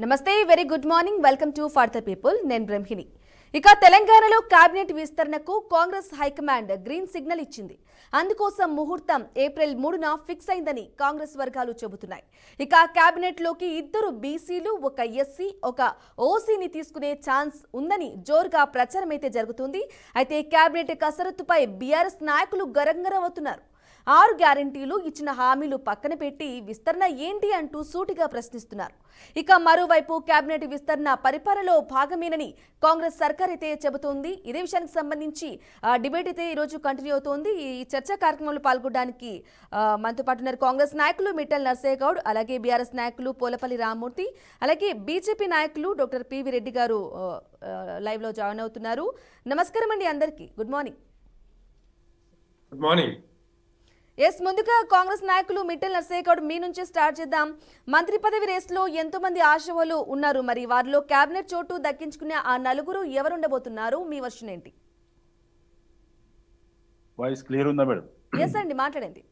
నమస్తే very good morning welcome to for the people నేను బ్రహ్మిణి ఇక తెలంగాణలో కేబినెట్ విస్తరణకు కాంగ్రెస్ హైకమాండ్ గ్రీన్ సిగ్నల్ ఇచ్చింది. అందుకోసం ముహూర్తం ఏప్రిల్ 3న ఫిక్స్ అయిందని కాంగ్రెస్ వర్గాలు చెబుతున్నాయి. ఇక కేబినెట్ లోకి 2 బీసీలు, 1 ఎస్సీ, 1 ఓసీని తీసుకునే ఛాన్స్ ఉందని జోరుగా ప్రచారం అయితే జరుగుతుంది. అయితే కేబినెట్ కసరత్తుపై బీఆర్ఎస్ నాయకులు గరంగరవుతున్నారు. 6 గ్యారంటీలు ఇచ్చిన హామీలు పక్కన పెట్టి విస్తరణ ఏంటి అంటూ సూటిగా ప్రశ్నిస్తున్నారు. ఇక మరోవైపు కేబినెట్ విస్తరణ పరిపాలనలో భాగమేనని కాంగ్రెస్ సర్కార్ అయితే చెబుతోంది. ఇదే విషయానికి సంబంధించి డిబేట్ అయితే ఈరోజు కంటిన్యూ అవుతోంది. ఈ చర్చా కార్యక్రమంలో పాల్గొనడానికి మనతో పాటు ఉన్నారు కాంగ్రెస్ నాయకులు మిట్టల్ నర్సయ్య గౌడ్, అలాగే బీఆర్ఎస్ నాయకులు పోలపల్లి రామ్మూర్తి, అలాగే బీజేపీ నాయకులు డాక్టర్ పివి రెడ్డి గారు లైవ్ లో జాయిన్ అవుతున్నారు. నమస్కారం అండి అందరికీ. Good morning. Good morning. ముందుగా కాంగ్రెస్ నాయకులు మిట్టల్ నర్సయ్య గౌడ్ మీ నుంచి స్టార్ట్ చేద్దాం. మంత్రి పదవి రేసులో ఎంతో మంది ఆశావాలు ఉన్నారు. మరి వారిలో కేబినెట్ చోటు దక్కించుకునే ఆ నలుగురు ఎవరుండబోతున్నారు? మీ వర్షన్ ఏంటి? వాయిస్ క్లియర్ ఉందా మేడం? ఎస్ అండి, మాట్లాడండి.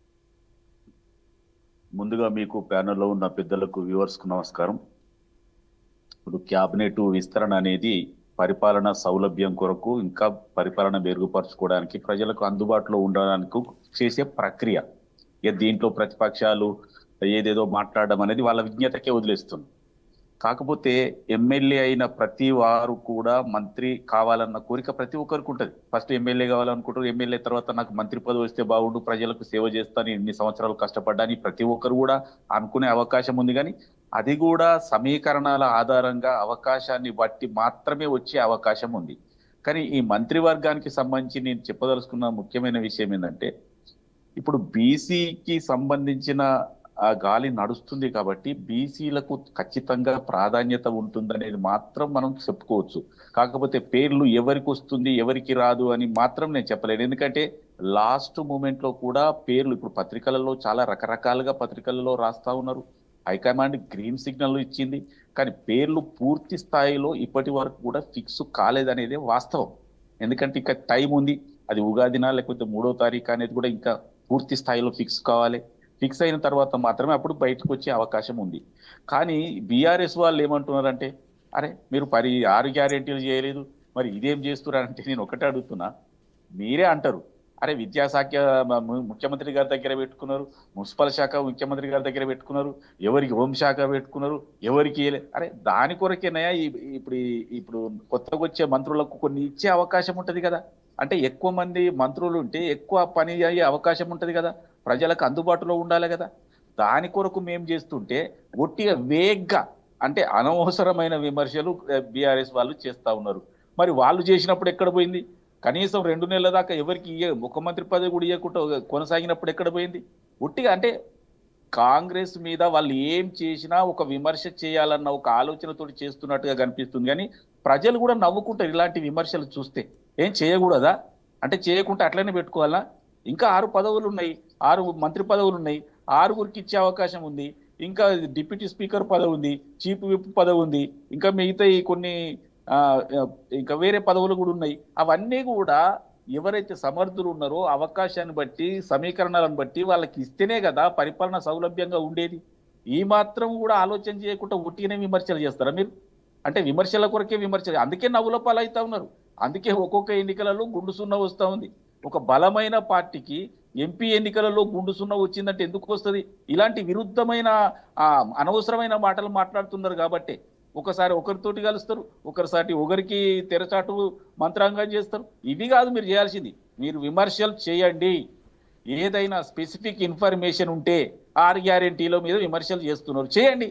ముందుగా మీకు ప్యానెల్లో ఉన్న పెద్దలకు వ్యూవర్స్ కు నమస్కారం. ఇప్పుడు క్యాబినెట్ విస్తరణ అనేది పరిపాలన సౌలభ్యం కొరకు, ఇంకా పరిపాలన మెరుగుపరచుకోవడానికి, ప్రజలకు అందుబాటులో ఉండడానికి చేసే ప్రక్రియ. దీంట్లో ప్రతిపక్షాలు ఏదేదో మాట్లాడడం అనేది వాళ్ళ విజ్ఞతకే వదిలేస్తుంది. కాకపోతే ఎమ్మెల్యే అయిన ప్రతి వారు కూడా మంత్రి కావాలన్న కోరిక ప్రతి ఒక్కరికి ఉంటుంది. ఫస్ట్ ఎమ్మెల్యే కావాలనుకుంటారు, ఎమ్మెల్యే తర్వాత నాకు మంత్రి పదవి వస్తే బాగుండు, ప్రజలకు సేవ చేస్తాను, ఇన్ని సంవత్సరాలు కష్టపడ్డాని ప్రతి ఒక్కరు కూడా అనుకునే అవకాశం ఉంది. కానీ అది కూడా సమీకరణాల ఆధారంగా అవకాశాన్ని బట్టి మాత్రమే వచ్చే అవకాశం ఉంది. కానీ ఈ మంత్రివర్గానికి సంబంధించి నేను చెప్పదలుచుకున్న ముఖ్యమైన విషయం ఏంటంటే, ఇప్పుడు బీసీకి సంబంధించిన ఆ గాలి నడుస్తుంది కాబట్టి బీసీలకు ఖచ్చితంగా ప్రాధాన్యత ఉంటుందనేది మాత్రం మనం చెప్పుకోవచ్చు. కాకపోతే పేర్లు ఎవరికి వస్తుంది ఎవరికి రాదు అని మాత్రం నేను చెప్పలేను. ఎందుకంటే లాస్ట్ మూమెంట్ లో కూడా పేర్లు ఇప్పుడు పత్రికలలో చాలా రకరకాలుగా పత్రికలలో రాస్తా ఉన్నారు. హైకమాండ్ గ్రీన్ సిగ్నల్ ఇచ్చింది, కానీ పేర్లు పూర్తి స్థాయిలో ఇప్పటి వరకు కూడా ఫిక్స్ కాలేదనేదే వాస్తవం. ఎందుకంటే ఇంకా టైం ఉంది. అది ఉగాదినా లేకపోతే 3వ తారీఖు అనేది కూడా ఇంకా పూర్తి స్థాయిలో ఫిక్స్ కావాలి. ఫిక్స్ అయిన తర్వాత మాత్రమే అప్పుడు బయటకు వచ్చే అవకాశం ఉంది. కానీ బీఆర్ఎస్ వాళ్ళు ఏమంటున్నారంటే, అరే మీరు 6 గ్యారెంటీలు చేయలేదు, మరి ఇదేం చేస్తున్నారంటే నేను ఒకటే అడుగుతున్నా. మీరే అంటారు, అరే విద్యాశాఖ ముఖ్యమంత్రి గారి దగ్గర పెట్టుకున్నారు, మున్సిపల్ శాఖ ముఖ్యమంత్రి గారి దగ్గర పెట్టుకున్నారు, ఎవరికి హోంశాఖ పెట్టుకున్నారు, ఎవరికి అరే దాని కొరకేనయా ఇప్పుడు కొత్తగా వచ్చే మంత్రులకు కొన్ని ఇచ్చే అవకాశం ఉంటది కదా. అంటే ఎక్కువ మంది మంత్రులు ఉంటే ఎక్కువ పని అయ్యే అవకాశం ఉంటది కదా, ప్రజలకు అందుబాటులో ఉండాలి కదా. దాని కొరకు మేము చేస్తుంటే ఒట్టిగా వేగ్గా అంటే అనవసరమైన విమర్శలు బీఆర్ఎస్ వాళ్ళు చేస్తా ఉన్నారు. మరి వాళ్ళు చేసినప్పుడు ఎక్కడ పోయింది? కనీసం 2 నెలల దాకా ఎవరికి ముఖ్యమంత్రి పదవి కూడా ఇవ్వకుండా కొనసాగినప్పుడు ఎక్కడ పోయింది? ఒట్టిగా అంటే కాంగ్రెస్ మీద వాళ్ళు ఏం చేసినా ఒక విమర్శ చేయాలన్న ఒక ఆలోచనతోటి చేస్తున్నట్టుగా కనిపిస్తుంది. కానీ ప్రజలు కూడా నవ్వుకుంటారు ఇలాంటి విమర్శలు చూస్తే. ఏం చేయకూడదా? అంటే చేయకుండా అట్లనే పెట్టుకోవాలా? ఇంకా 6 పదవులు ఉన్నాయి, 6 మంత్రి పదవులు ఉన్నాయి, 6గురికి ఇచ్చే అవకాశం ఉంది. ఇంకా డిప్యూటీ స్పీకర్ పదవి ఉంది, చీఫ్ విప్ పదవి ఉంది, ఇంకా మిగతా కొన్ని ఇంకా వేరే పదవులు కూడా ఉన్నాయి. అవన్నీ కూడా ఎవరైతే సమర్థులు ఉన్నారో అవకాశాన్ని బట్టి సమీకరణాలను బట్టి వాళ్ళకి ఇస్తేనే కదా పరిపాలన సౌలభ్యంగా ఉండేది. ఈ మాత్రం కూడా ఆలోచన చేయకుండా ఉట్టిగానే విమర్శలు చేస్తారా మీరు? అంటే విమర్శల కొరకే విమర్శలు. అందుకే నవ్వుల పాలు అవుతా ఉన్నారు. అందుకే ఒక్కొక్క ఎన్నికలలో గుండు సున్నా వస్తూ ఉంది. ఒక బలమైన పార్టీకి ఎంపీ ఎన్నికలలో గుండు సున్నా వచ్చిందంటే ఎందుకు వస్తుంది? ఇలాంటి విరుద్ధమైన అనవసరమైన మాటలు మాట్లాడుతున్నారు కాబట్టి ఒకసారి ఒకరితోటి కలుస్తారు, ఒకరిసారి ఒకరికి తెరచాటు మంత్రాంగం చేస్తారు. ఇవి కాదు మీరు చేయాల్సింది. మీరు విమర్శలు చేయండి. ఏదైనా స్పెసిఫిక్ ఇన్ఫర్మేషన్ ఉంటే 6 గ్యారెంటీల మీద విమర్శలు చేస్తున్నారు, చేయండి.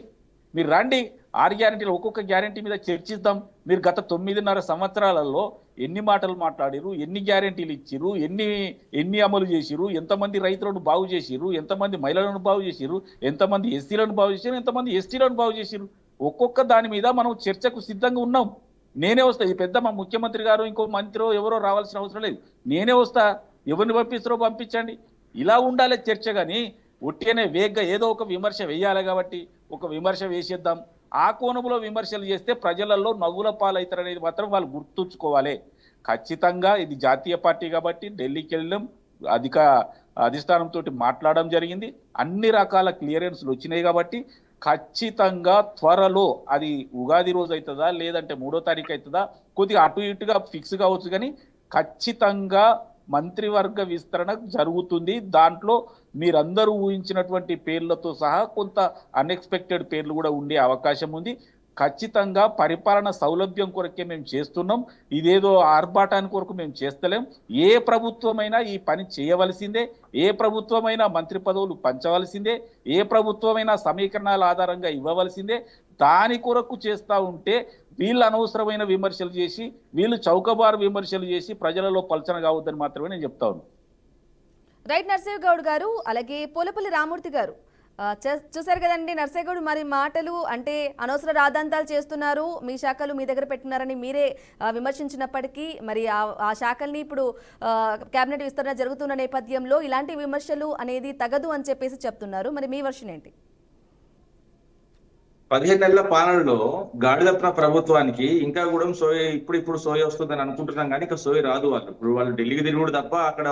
మీరు రండి, 6 గ్యారెంటీలు ఒక్కొక్క గ్యారెంటీ మీద చర్చిద్దాం. మీరు గత 9.5 సంవత్సరాలలో ఎన్ని మాటలు మాట్లాడిరు, ఎన్ని గ్యారెంటీలు ఇచ్చిరు, ఎన్ని అమలు చేసిరు, ఎంతమంది రైతులను బాగు చేసిరు, ఎంతమంది మహిళలను బాగు చేసిరు, ఎంతమంది ఎస్సీలను బాగు చేసిరు, ఎంతమంది ఎస్టీలను బాగు చేసిరు. ఒక్కొక్క దాని మీద మనం చర్చకు సిద్ధంగా ఉన్నాం. నేనే వస్తా. ఈ పెద్ద మా ముఖ్యమంత్రి గారు ఇంకో మంత్రి ఎవరో రావాల్సిన అవసరం లేదు. నేనే వస్తా. ఎవరిని పంపిస్తారో పంపించండి. ఇలా ఉండాలి చర్చ. కానీ ఒట్టిగానే వేగ్గా ఏదో ఒక విమర్శ వేయాలి కాబట్టి ఒక విమర్శ వేసేద్దాం. ఆ కోణంలో విమర్శలు చేస్తే ప్రజలలో నవ్వుల పాలవుతారు అనేది మాత్రం వాళ్ళు గుర్తుంచుకోవాలి. ఖచ్చితంగా ఇది జాతీయ పార్టీ కాబట్టి ఢిల్లీకి వెళ్ళడం, అధిష్టానంతో మాట్లాడడం జరిగింది. అన్ని రకాల క్లియరెన్స్లు వచ్చినాయి కాబట్టి ఖచ్చితంగా త్వరలో అది ఉగాది రోజు అవుతుందా లేదంటే 3వ తారీఖు అవుతుందా కొద్దిగా అటు ఇటుగా ఫిక్స్ కావచ్చు, కానీ ఖచ్చితంగా మంత్రివర్గ విస్తరణ జరుగుతుంది. దాంట్లో మీరందరూ ఊహించినటువంటి పేర్లతో సహా కొంత అన్ఎక్స్పెక్టెడ్ పేర్లు కూడా ఉండే అవకాశం ఉంది. ఖచ్చితంగా పరిపాలన సౌలభ్యం కొరకే మేము చేస్తున్నాం, ఇదేదో ఆర్భాటానికి కొరకు మేము చేస్తలేం. ఏ ప్రభుత్వమైనా ఈ పని చేయవలసిందే, ఏ ప్రభుత్వమైనా మంత్రి పదవులు పంచవలసిందే, ఏ ప్రభుత్వమైనా సమీకరణాల ఆధారంగా ఇవ్వవలసిందే. దాని కొరకు చేస్తూ ఉంటే వీళ్ళు అనవసరమైన విమర్శలు చేసి, వీళ్ళు చౌకబారు విమర్శలు చేసి ప్రజలలో పలచన కావద్దని మాత్రమే నేను చెప్తా ఉన్నాను. రైట్ నర్సయ్య గౌడ్ గారు, అలాగే పోలపల్లి రామూర్తి గారు, చూసారు కదండి నర్సయ్య గౌడ్ మరి మాటలు అంటే అనవసర రాద్ధాంతాలు చేస్తున్నారు, మీ శాఖలు మీ దగ్గర పెట్టినారని మీరే విమర్శించినప్పటికీ మరి ఆ శాఖల్ని ఇప్పుడు కేబినెట్ విస్తరణ జరుగుతున్న నేపథ్యంలో ఇలాంటి విమర్శలు అనేది తగదు అని చెప్పేసి చెప్తున్నారు. మరి మీ వర్షన్ ఏంటి? 15 నెలల పాలనలో గాడిదప్న ప్రభుత్వానికి ఇంకా కూడా సోయ ఇప్పుడు సోయ వస్తుందని అనుకుంటున్నాం, కానీ ఇంకా సోయ రాదు. వాళ్ళు ఢిల్లీకి తిరుగుడు తప్ప అక్కడ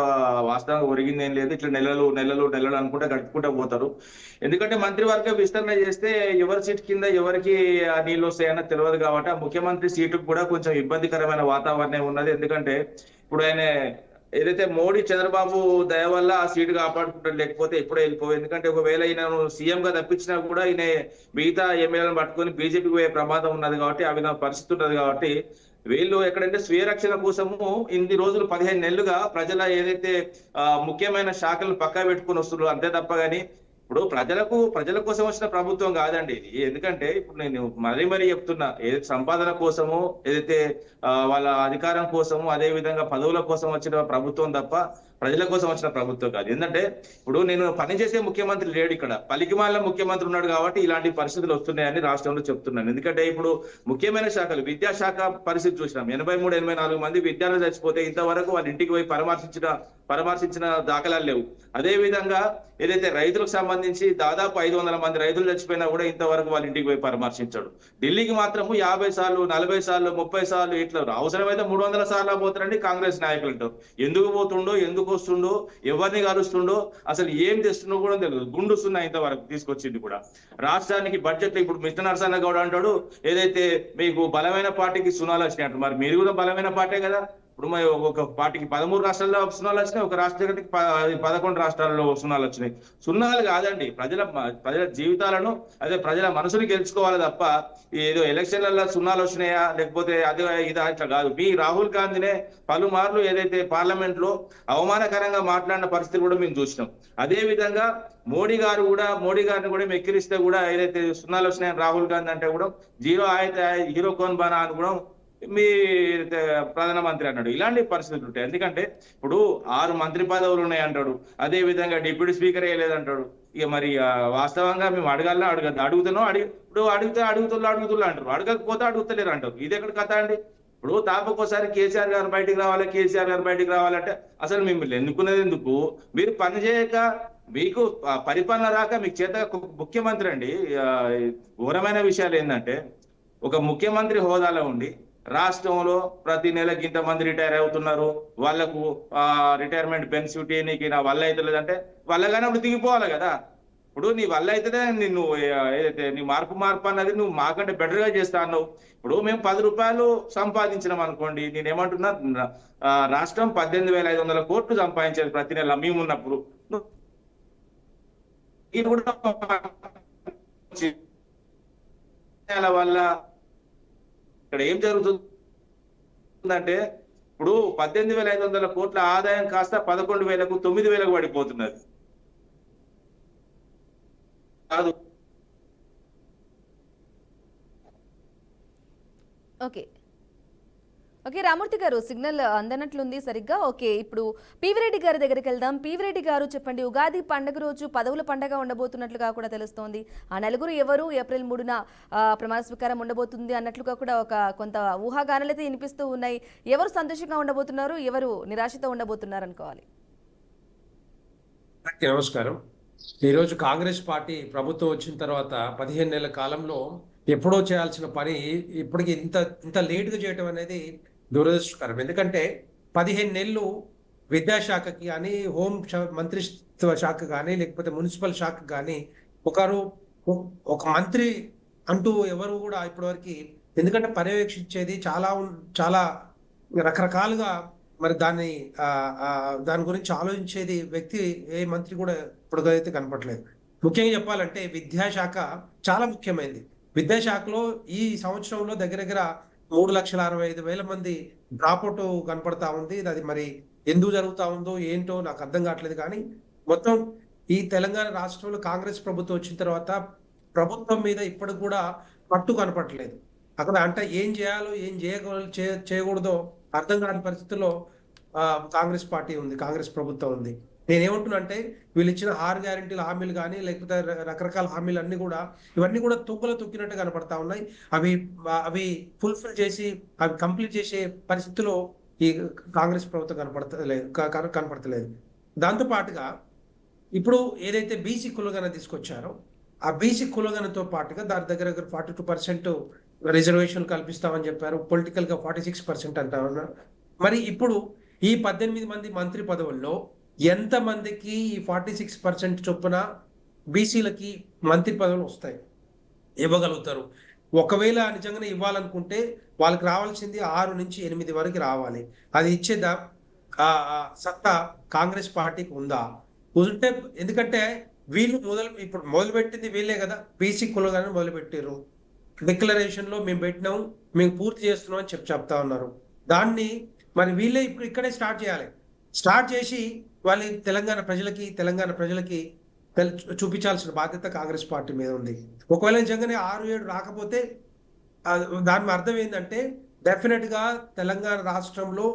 వాస్తవంగా ఒరిగింది ఏం లేదు. ఇట్లా నెలలు అనుకుంటే గడుపుకుంటూ పోతారు. ఎందుకంటే మంత్రివర్గ విస్తరణ చేస్తే ఎవరి సీట్ కింద ఎవరికి నీళ్ళు వస్తాయన్న తెలియదు కాబట్టి ఆ ముఖ్యమంత్రి సీటుకు కూడా కొంచెం ఇబ్బందికరమైన వాతావరణం ఉన్నది. ఎందుకంటే ఇప్పుడు ఆయన ఏదైతే మోడీ చంద్రబాబు దయ వల్ల ఆ సీటు కాపాడుకుంటాడు, లేకపోతే ఎప్పుడో వెళ్ళిపోయి. ఎందుకంటే ఒకవేళ ఈయన సీఎం గా తప్పించినా కూడా ఈయన మిగతా ఎమ్మెల్యేలను పట్టుకొని బీజేపీకి పోయే ప్రమాదం ఉన్నది కాబట్టి ఆ విధంగా పరిస్థితి ఉన్నది కాబట్టి వీళ్ళు ఎక్కడంటే స్వీయ రక్షణ కోసము ఇన్ని రోజులు 15 నెలలుగా ప్రజల ఏదైతే ముఖ్యమైన శాఖలను పక్కా పెట్టుకుని వస్తున్నారు అంతే తప్ప. కానీ ఇప్పుడు ప్రజల కోసం వచ్చిన ప్రభుత్వం కాదండి ఇది. ఎందుకంటే ఇప్పుడు నేను మరీ చెప్తున్నా, ఏదైతే సంపాదన కోసము ఏదైతే వాళ్ళ అధికారం కోసము అదే విధంగా పదవుల కోసం వచ్చిన ప్రభుత్వం తప్ప ప్రజల కోసం వచ్చిన ప్రభుత్వం కాదు. ఏంటంటే ఇప్పుడు నేను పనిచేసే ముఖ్యమంత్రి లేడు, ఇక్కడ పలికిమాల ముఖ్యమంత్రి ఉన్నాడు కాబట్టి ఇలాంటి పరిస్థితులు వస్తున్నాయని రాష్ట్రంలో చెప్తున్నాను. ఎందుకంటే ఇప్పుడు ముఖ్యమైన శాఖలు విద్యాశాఖ పరిస్థితి చూసినాం. 83-84 మంది విద్యార్థులు చచ్చిపోతే ఇంతవరకు వాళ్ళ ఇంటికి పోయి పరామర్శించిన దాఖలాలు లేవు. అదే విధంగా ఏదైతే రైతులకు సంబంధించి దాదాపు 500 మంది రైతులు చచ్చిపోయినా కూడా ఇంతవరకు వాళ్ళ ఇంటికి పోయి పరామర్శించాడు. ఢిల్లీకి మాత్రము 50 సార్లు 40 సార్లు 30 సార్లు ఇట్లా అవసరమైతే 300 సార్లు పోతారండి కాంగ్రెస్ నాయకులు అంటారు. ఎందుకు పోతుండో, ఎందుకు వస్తుండో, ఎవరిని కలుస్తుండో, అసలు ఏం తెస్తుండో కూడా తెలియదు. గుండుస్తున్నా ఇంతవరకు తీసుకొచ్చింది కూడా. రాష్ట్రానికి బడ్జెట్ ఇప్పుడు మిస్టర్ నరసన్న గౌడ్ అంటాడు ఏదైతే మీకు బలమైన పార్టీకి సున్నాలు వచ్చినాయి అంటారు. మరి మీరు కూడా బలమైన పార్టీ కదా. ఇప్పుడు మరి ఒక పార్టీకి 13 రాష్ట్రాల్లో సున్నాలు వచ్చినాయి, ఒక రాష్ట్రానికి 11 రాష్ట్రాల్లో సున్నాలు వచ్చినాయి. సున్నాలు కాదండి, ప్రజల జీవితాలను అదే ప్రజల మనసుని గెలుచుకోవాలి తప్ప ఏదో ఎలక్షన్లలో సున్నాలు వచ్చినాయా లేకపోతే అదే ఇదా ఇట్లా కాదు. మీ రాహుల్ గాంధీనే పలుమార్లు ఏదైతే పార్లమెంట్ లో అవమానకరంగా మాట్లాడిన పరిస్థితి కూడా మేము చూసినాం. అదే విధంగా మోడీ గారిని కూడా మెక్కిరిస్తే కూడా ఏదైతే సున్నాలు వచ్చినాయని రాహుల్ గాంధీ అంటే కూడా హీరో కోన్ బానా అని కూడా మీ ప్రధానమంత్రి అన్నాడు. ఇలాంటి పరిస్థితులు ఉంటాయి. ఎందుకంటే ఇప్పుడు 6 మంత్రి పదవులు ఉన్నాయి అంటాడు, అదే విధంగా డిప్యూటీ స్పీకర్ వేయలేదంటాడు. ఇక మరి వాస్తవంగా మేము ఇప్పుడు అడుగుతున్నా అంటారు, అడగకపోతే అడుగుతలేరు అంటారు. ఇది ఎక్కడ కథ అండి? ఇప్పుడు తాపకోసారి కేసీఆర్ గారు బయటికి రావాలంటే అసలు మిమ్మల్ని ఎన్నుకునేది ఎందుకు? మీరు పని చేయక మీకు పరిపాలన రాక మీకు చేత ముఖ్యమంత్రి అండి. ఘోరమైన విషయాలు ఏంటంటే ఒక ముఖ్యమంత్రి హోదాలో ఉండి రాష్ట్రంలో ప్రతి నెలకి ఇంతమంది రిటైర్ అవుతున్నారు, వాళ్లకు రిటైర్మెంట్ బెనిఫిట్ నీకు నా వల్ల అయితే లేదంటే వల్లగానే అప్పుడు దిగిపోవాలి కదా. ఇప్పుడు నీ వల్ల అయితేనే నిన్ను ఏదైతే నీ మార్పు అన్నది నువ్వు మాకంటే బెటర్ గా చేస్తా అన్నావు. ఇప్పుడు మేము 10 రూపాయలు సంపాదించినాం అనుకోండి, నేనేమంటున్నా రాష్ట్రం 18,500 కోట్లు సంపాదించేది ప్రతి నెల మేము ఉన్నప్పుడు. ఇది కూడా వల్ల ఇక్కడ ఏం జరుగుతుందంటే ఇప్పుడు 18,500 కోట్ల ఆదాయం కాస్త 11,000కు 9,000కు పడిపోతున్నది కాదు. ఓకే రామూర్తి గారు, సిగ్నల్ అందనట్లుంది సరిగ్గా. ఓకే, ఇప్పుడు పీవిరెడ్డి గారి దగ్గరికి వెళ్దాం. పీవిరెడ్డి గారు చెప్పండి, ఉగాది పండుగ రోజు పదవుల పండుగ ఉండబోతున్నట్లుగా కూడా తెలుస్తోంది. ఆ నలుగురు ఎవరు, ఏప్రిల్ 3న ప్రమాణ స్వీకారం ఉండబోతుంది అన్నట్లుగా కూడా కొంత ఊహాగానాలైతే వినిపిస్తూ ఉన్నాయి. ఎవరు సంతోషంగా ఉండబోతున్నారు, ఎవరు నిరాశతో ఉండబోతున్నారు అనుకోవాలి? నమస్కారం. ఈరోజు కాంగ్రెస్ పార్టీ ప్రభుత్వం వచ్చిన తర్వాత 15 నెలల కాలంలో ఎప్పుడో చేయాల్సిన పని ఇప్పటికి ఇంత లేట్గా చేయటం అనేది దురదృష్టకరం. ఎందుకంటే 15 నెలలు విద్యాశాఖకి కానీ, మంత్రిత్వ శాఖ కానీ, లేకపోతే మున్సిపల్ శాఖ కానీ ఒకరు ఒక మంత్రి అంటూ ఎవరు కూడా ఇప్పటివరకు, ఎందుకంటే పర్యవేక్షించేది చాలా రకరకాలుగా మరి దాని గురించి ఆలోచించేది వ్యక్తి ఏ మంత్రి కూడా ఇప్పటికైతే కనపట్లేదు. ముఖ్యంగా చెప్పాలంటే విద్యాశాఖ చాలా ముఖ్యమైనది. విద్యాశాఖలో ఈ సంవత్సరంలో దగ్గర దగ్గర 3,65,000 మంది డ్రాప్అవుట్ కనపడతా ఉంది. అది మరి ఎందుకు జరుగుతా ఉందో ఏంటో నాకు అర్థం కావట్లేదు. కానీ మొత్తం ఈ తెలంగాణ రాష్ట్రంలో కాంగ్రెస్ ప్రభుత్వం వచ్చిన తర్వాత ప్రభుత్వం మీద ఇప్పటికి కూడా పట్టు కనపడట్లేదు. అక్కడ అంటే ఏం చేయాలో ఏం చేయకూడదో అర్థం కాని పరిస్థితుల్లో కాంగ్రెస్ పార్టీ ఉంది, కాంగ్రెస్ ప్రభుత్వం ఉంది. నేనేమంటున్నా అంటే వీళ్ళు ఇచ్చిన 6 గ్యారెంటీల హామీలు కానీ లేకపోతే రకరకాల హామీలు అన్ని కూడా ఇవన్నీ కూడా తుక్కలో తొక్కినట్టు కనపడతా ఉన్నాయి. అవి ఫుల్ఫిల్ చేసి అవి కంప్లీట్ చేసే పరిస్థితిలో ఈ కాంగ్రెస్ ప్రభుత్వం కనపడతలేదు. దాంతో పాటుగా ఇప్పుడు ఏదైతే బీసీ కులగన తీసుకొచ్చారో ఆ బీసీ కులగనతో పాటుగా దాని దగ్గర 42% రిజర్వేషన్ కల్పిస్తామని చెప్పారు. పొలిటికల్ గా 46% అంటా ఉన్నారు. మరి ఇప్పుడు ఈ 18 మంది మంత్రి పదవుల్లో ఎంత మందికి ఈ 46% చొప్పున బీసీలకి మంత్రి పదవులు వస్తాయి, ఇవ్వగలుగుతారు? ఒకవేళ నిజంగానే ఇవ్వాలనుకుంటే వాళ్ళకి రావాల్సింది 6 నుంచి 8 వరకు రావాలి. అది ఇచ్చేదా సత్తా కాంగ్రెస్ పార్టీకి ఉందా? ఉంటే, ఎందుకంటే వీళ్ళు ఇప్పుడు మొదలుపెట్టింది వీళ్ళే కదా, బీసీ కులగానే మొదలుపెట్టారు. డిక్లరేషన్ లో మేము పెట్టినాం, మేము పూర్తి చేస్తున్నాం అని చెప్తా ఉన్నారు. దాన్ని మరి వీళ్ళే ఇప్పుడు ఇక్కడే స్టార్ట్ చేయాలి. స్టార్ట్ చేసి వాళ్ళ తెలంగాణ ప్రజలకి చూపించాల్సిన బాధ్యత కాంగ్రెస్ పార్టీ మీద ఉంది. ఒకవేళ నిజంగానే 6-7 రాకపోతే దాని అర్థం ఏంటంటే డెఫినెట్ గా తెలంగాణ రాష్ట్రంలో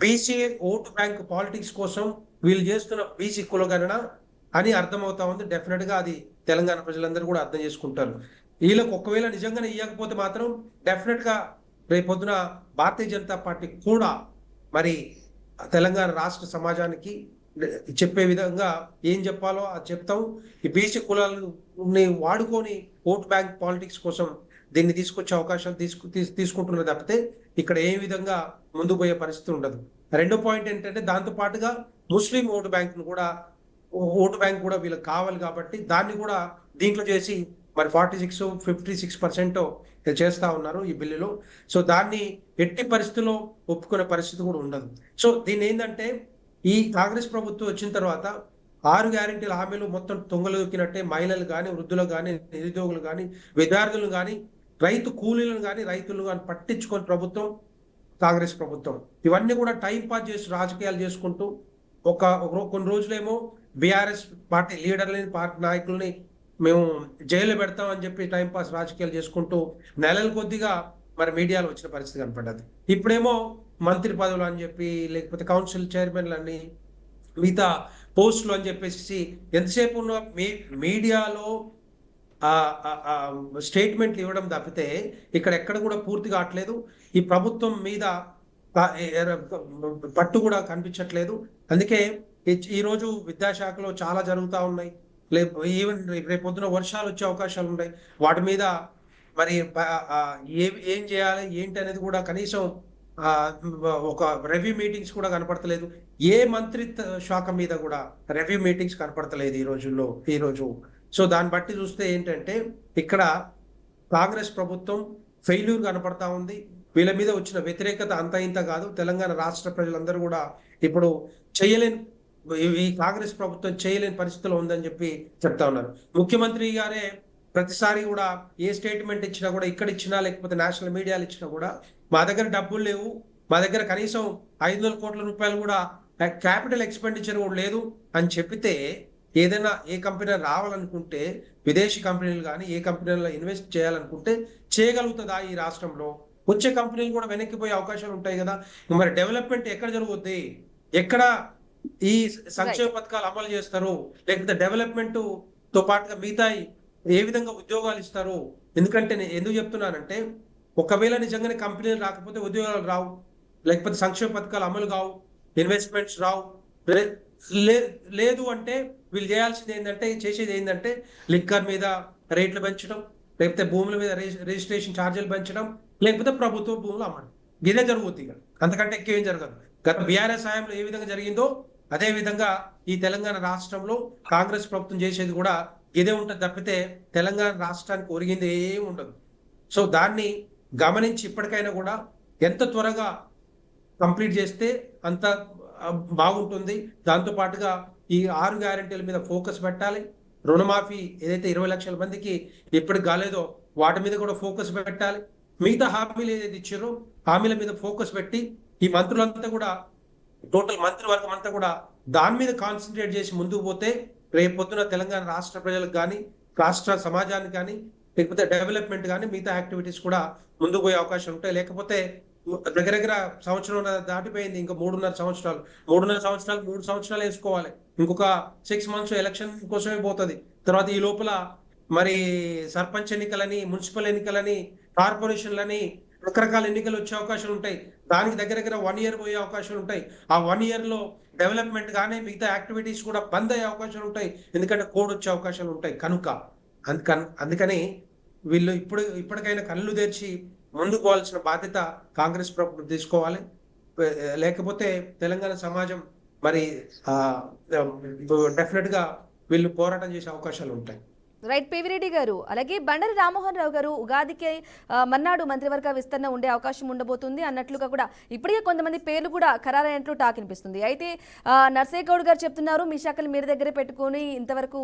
బీసీ ఓటు బ్యాంక్ పాలిటిక్స్ కోసం వీళ్ళు చేస్తున్న బీసీ కులగణన అని అర్థమవుతా ఉంది. డెఫినెట్ గా అది తెలంగాణ ప్రజలందరూ కూడా అర్థం చేసుకుంటారు. వీళ్ళకి ఒకవేళ నిజంగానే ఇవ్వకపోతే మాత్రం డెఫినెట్ గా రేపొద్దున భారతీయ జనతా పార్టీ కూడా మరి తెలంగాణ రాష్ట్ర సమాజానికి చెప్పే విధంగా ఏం చెప్పాలో అది చెప్తాం. ఈ బీసీ కులాలని వాడుకొని ఓటు బ్యాంక్ పాలిటిక్స్ కోసం దీన్ని తీసుకొచ్చే అవకాశాలు తీసుకుంటున్నారు తప్పితే ఇక్కడ ఏ విధంగా ముందుకు పోయే పరిస్థితి ఉండదు. రెండో పాయింట్ ఏంటంటే దాంతో పాటుగా ముస్లిం ఓటు బ్యాంక్ కూడా వీళ్ళకి కావాలి కాబట్టి దాన్ని కూడా దీంట్లో చేసి మరి 56% చేస్తా ఉన్నారు ఈ బిల్లులో. సో దాన్ని ఎట్టి పరిస్థితుల్లో ఒప్పుకునే పరిస్థితి కూడా ఉండదు. సో దీన్ని ఏంటంటే ఈ కాంగ్రెస్ ప్రభుత్వం వచ్చిన తర్వాత 6 గ్యారెంటీల హామీలు మొత్తం తొంగలు దొక్కినట్టే మహిళలు కానీ, వృద్ధులకు కానీ, నిరుద్యోగులు కానీ, విద్యార్థులు కానీ, రైతు కూలీలను కానీ, రైతులను కానీ పట్టించుకొని ప్రభుత్వం కాంగ్రెస్ ప్రభుత్వం ఇవన్నీ కూడా టైం పాస్ చేసి రాజకీయాలు చేసుకుంటూ కొన్ని రోజులేమో బీఆర్ఎస్ పార్టీ లీడర్లని, పార్టీ నాయకుల్ని మేము జైల్లో పెడతామని చెప్పి టైం పాస్ రాజకీయాలు చేసుకుంటూ నెలల కొద్దిగా మరి మీడియాలో వచ్చిన పరిస్థితి కనపడ్డది. ఇప్పుడేమో మంత్రి పదవులు అని చెప్పి, లేకపోతే కౌన్సిల్ చైర్మన్లు అని, మిగతా పోస్టులు అని చెప్పేసి ఎంతసేపు ఉన్న మీడియాలో స్టేట్మెంట్లు ఇవ్వడం తప్పితే ఇక్కడ ఎక్కడ కూడా పూర్తి కావట్లేదు. ఈ ప్రభుత్వం మీద పట్టు కూడా కనిపించట్లేదు. అందుకే ఈరోజు విద్యాశాఖలో చాలా జరుగుతూ ఉన్నాయి. ఈవెన్ రేపొద్దున వర్షాలు వచ్చే అవకాశాలు ఉన్నాయి. వాటి మీద మరి ఏం చేయాలి ఏంటి అనేది కూడా కనీసం ఒక రివ్యూ మీటింగ్స్ కూడా కనపడతలేదు. ఏ మంత్రిత్వ శాఖ మీద కూడా రివ్యూ మీటింగ్స్ కనపడతలేదు ఈరోజు. సో దాన్ని బట్టి చూస్తే ఏంటంటే ఇక్కడ కాంగ్రెస్ ప్రభుత్వం ఫెయిల్యూర్ కనపడతా ఉంది. వీళ్ళ మీద వచ్చిన వ్యతిరేకత అంత ఇంత కాదు. తెలంగాణ రాష్ట్ర ప్రజలందరూ కూడా ఇప్పుడు ఈ కాంగ్రెస్ ప్రభుత్వం చేయలేని పరిస్థితిలో ఉందని చెప్పి చెప్తా ఉన్నారు. ముఖ్యమంత్రి గారే ప్రతిసారి కూడా ఏ స్టేట్మెంట్ ఇచ్చినా కూడా, ఇక్కడ ఇచ్చినా లేకపోతే నేషనల్ మీడియాలు ఇచ్చినా కూడా మా దగ్గర డబ్బులు లేవు, మా దగ్గర కనీసం 500 కోట్ల రూపాయలు కూడా క్యాపిటల్ ఎక్స్పెండిచర్ కూడా లేదు అని చెప్పితే, ఏదైనా ఏ కంపెనీ రావాలనుకుంటే, విదేశీ కంపెనీలు కానీ ఏ కంపెనీలో ఇన్వెస్ట్ చేయాలనుకుంటే చేయగలుగుతుందా? ఈ రాష్ట్రంలో వచ్చే కంపెనీలు కూడా వెనక్కిపోయే అవకాశాలు ఉంటాయి కదా. మరి డెవలప్మెంట్ ఎక్కడ జరుగుద్ది? ఎక్కడ ఈ సంక్షేమ పథకాలు అమలు చేస్తారు? లేకపోతే డెవలప్మెంట్ తో పాటుగా మిగతా ఏ విధంగా ఉద్యోగాలు ఇస్తారు? ఎందుకంటే నేను ఎందుకు చెప్తున్నానంటే, ఒకవేళ నిజంగానే కంపెనీలు రాకపోతే ఉద్యోగాలు రావు, లేకపోతే సంక్షేమ పథకాలు అమలు కావు, ఇన్వెస్ట్మెంట్స్ రావు. లేదు అంటే వీళ్ళు చేసేది ఏంటంటే లిక్కర్ మీద రేట్లు పెంచడం, లేకపోతే భూముల మీద రిజిస్ట్రేషన్ ఛార్జీలు పెంచడం, లేకపోతే ప్రభుత్వ భూములు అమ్మడం. ఇదే జరుగుతుంది. ఇక అంతకంటే ఎక్కువ ఏం జరగదు. గత బీఆర్ఎస్ హయాంలో ఏ విధంగా జరిగిందో అదే విధంగా ఈ తెలంగాణ రాష్ట్రంలో కాంగ్రెస్ ప్రభుత్వం చేసేది కూడా ఇదే ఉంటుంది తప్పితే తెలంగాణ రాష్ట్రానికి ఒరిగింది ఏమి ఉండదు. సో దాన్ని గమనించి ఇప్పటికైనా కూడా ఎంత త్వరగా కంప్లీట్ చేస్తే అంత బాగుంటుంది. దాంతో పాటుగా ఈ 6 గ్యారెంటీల మీద ఫోకస్ పెట్టాలి. రుణమాఫీ ఏదైతే 20 లక్షల మందికి ఎప్పటికి కాలేదో వాటి మీద కూడా ఫోకస్ పెట్టాలి. మిగతా హామీలు ఏదైతే ఇచ్చారో హామీల మీద ఫోకస్ పెట్టి ఈ మంత్రులంతా కూడా టోటల్ మంత్రివర్గం అంతా కూడా దాని మీద కాన్సన్ట్రేట్ చేసి ముందుకు పోతే రేపు పొద్దున తెలంగాణ రాష్ట్ర ప్రజలకు కానీ రాష్ట్ర సమాజానికి కానీ లేకపోతే డెవలప్మెంట్ కానీ మిగతా యాక్టివిటీస్ కూడా ముందుకు పోయే అవకాశం ఉంటాయి. లేకపోతే దగ్గర సంవత్సరం దాటిపోయింది, ఇంకా 3.5 సంవత్సరాలు 3 సంవత్సరాలు వేసుకోవాలి. ఇంకొక 6 months ఎలక్షన్ కోసమే పోతుంది. తర్వాత ఈ లోపల మరి సర్పంచ్ ఎన్నికలని, మున్సిపల్ ఎన్నికలని, కార్పొరేషన్లని రకరకాల ఎన్నికలు వచ్చే అవకాశాలు ఉంటాయి. దానికి దగ్గర 1 year పోయే అవకాశాలు ఉంటాయి. ఆ 1 year లో డెవలప్మెంట్ కానీ మిగతా యాక్టివిటీస్ కూడా బంద్ అయ్యే అవకాశాలు ఉంటాయి. ఎందుకంటే కోడ్ వచ్చే అవకాశాలు ఉంటాయి కనుక. అందుకని వీళ్ళు ఇప్పటికైనా కళ్ళు తెరిచి ముందుకు పోవాల్సిన బాధ్యత కాంగ్రెస్ ప్రభుత్వం తీసుకోవాలి. లేకపోతే తెలంగాణ సమాజం మరి డెఫినెట్ గా వీళ్ళు పోరాటం చేసే అవకాశాలు ఉంటాయి. రైట్ పివి రెడ్డి గారు, అలాగే బండరి రామ్మోహన్ రావు గారు ఉగాదికి మన్నాడు మంత్రివర్గ విస్తరణ ఉండే అవకాశం ఉండబోతుంది అన్నట్లుగా కూడా ఇప్పటికే కొంతమంది పేర్లు కూడా ఖరారైనట్లు టాక్ అనిపిస్తుంది. అయితే నర్సయ్య గౌడ్ గారు చెప్తున్నారు మీ శాఖలు మీరు దగ్గరే పెట్టుకొని ఇంతవరకు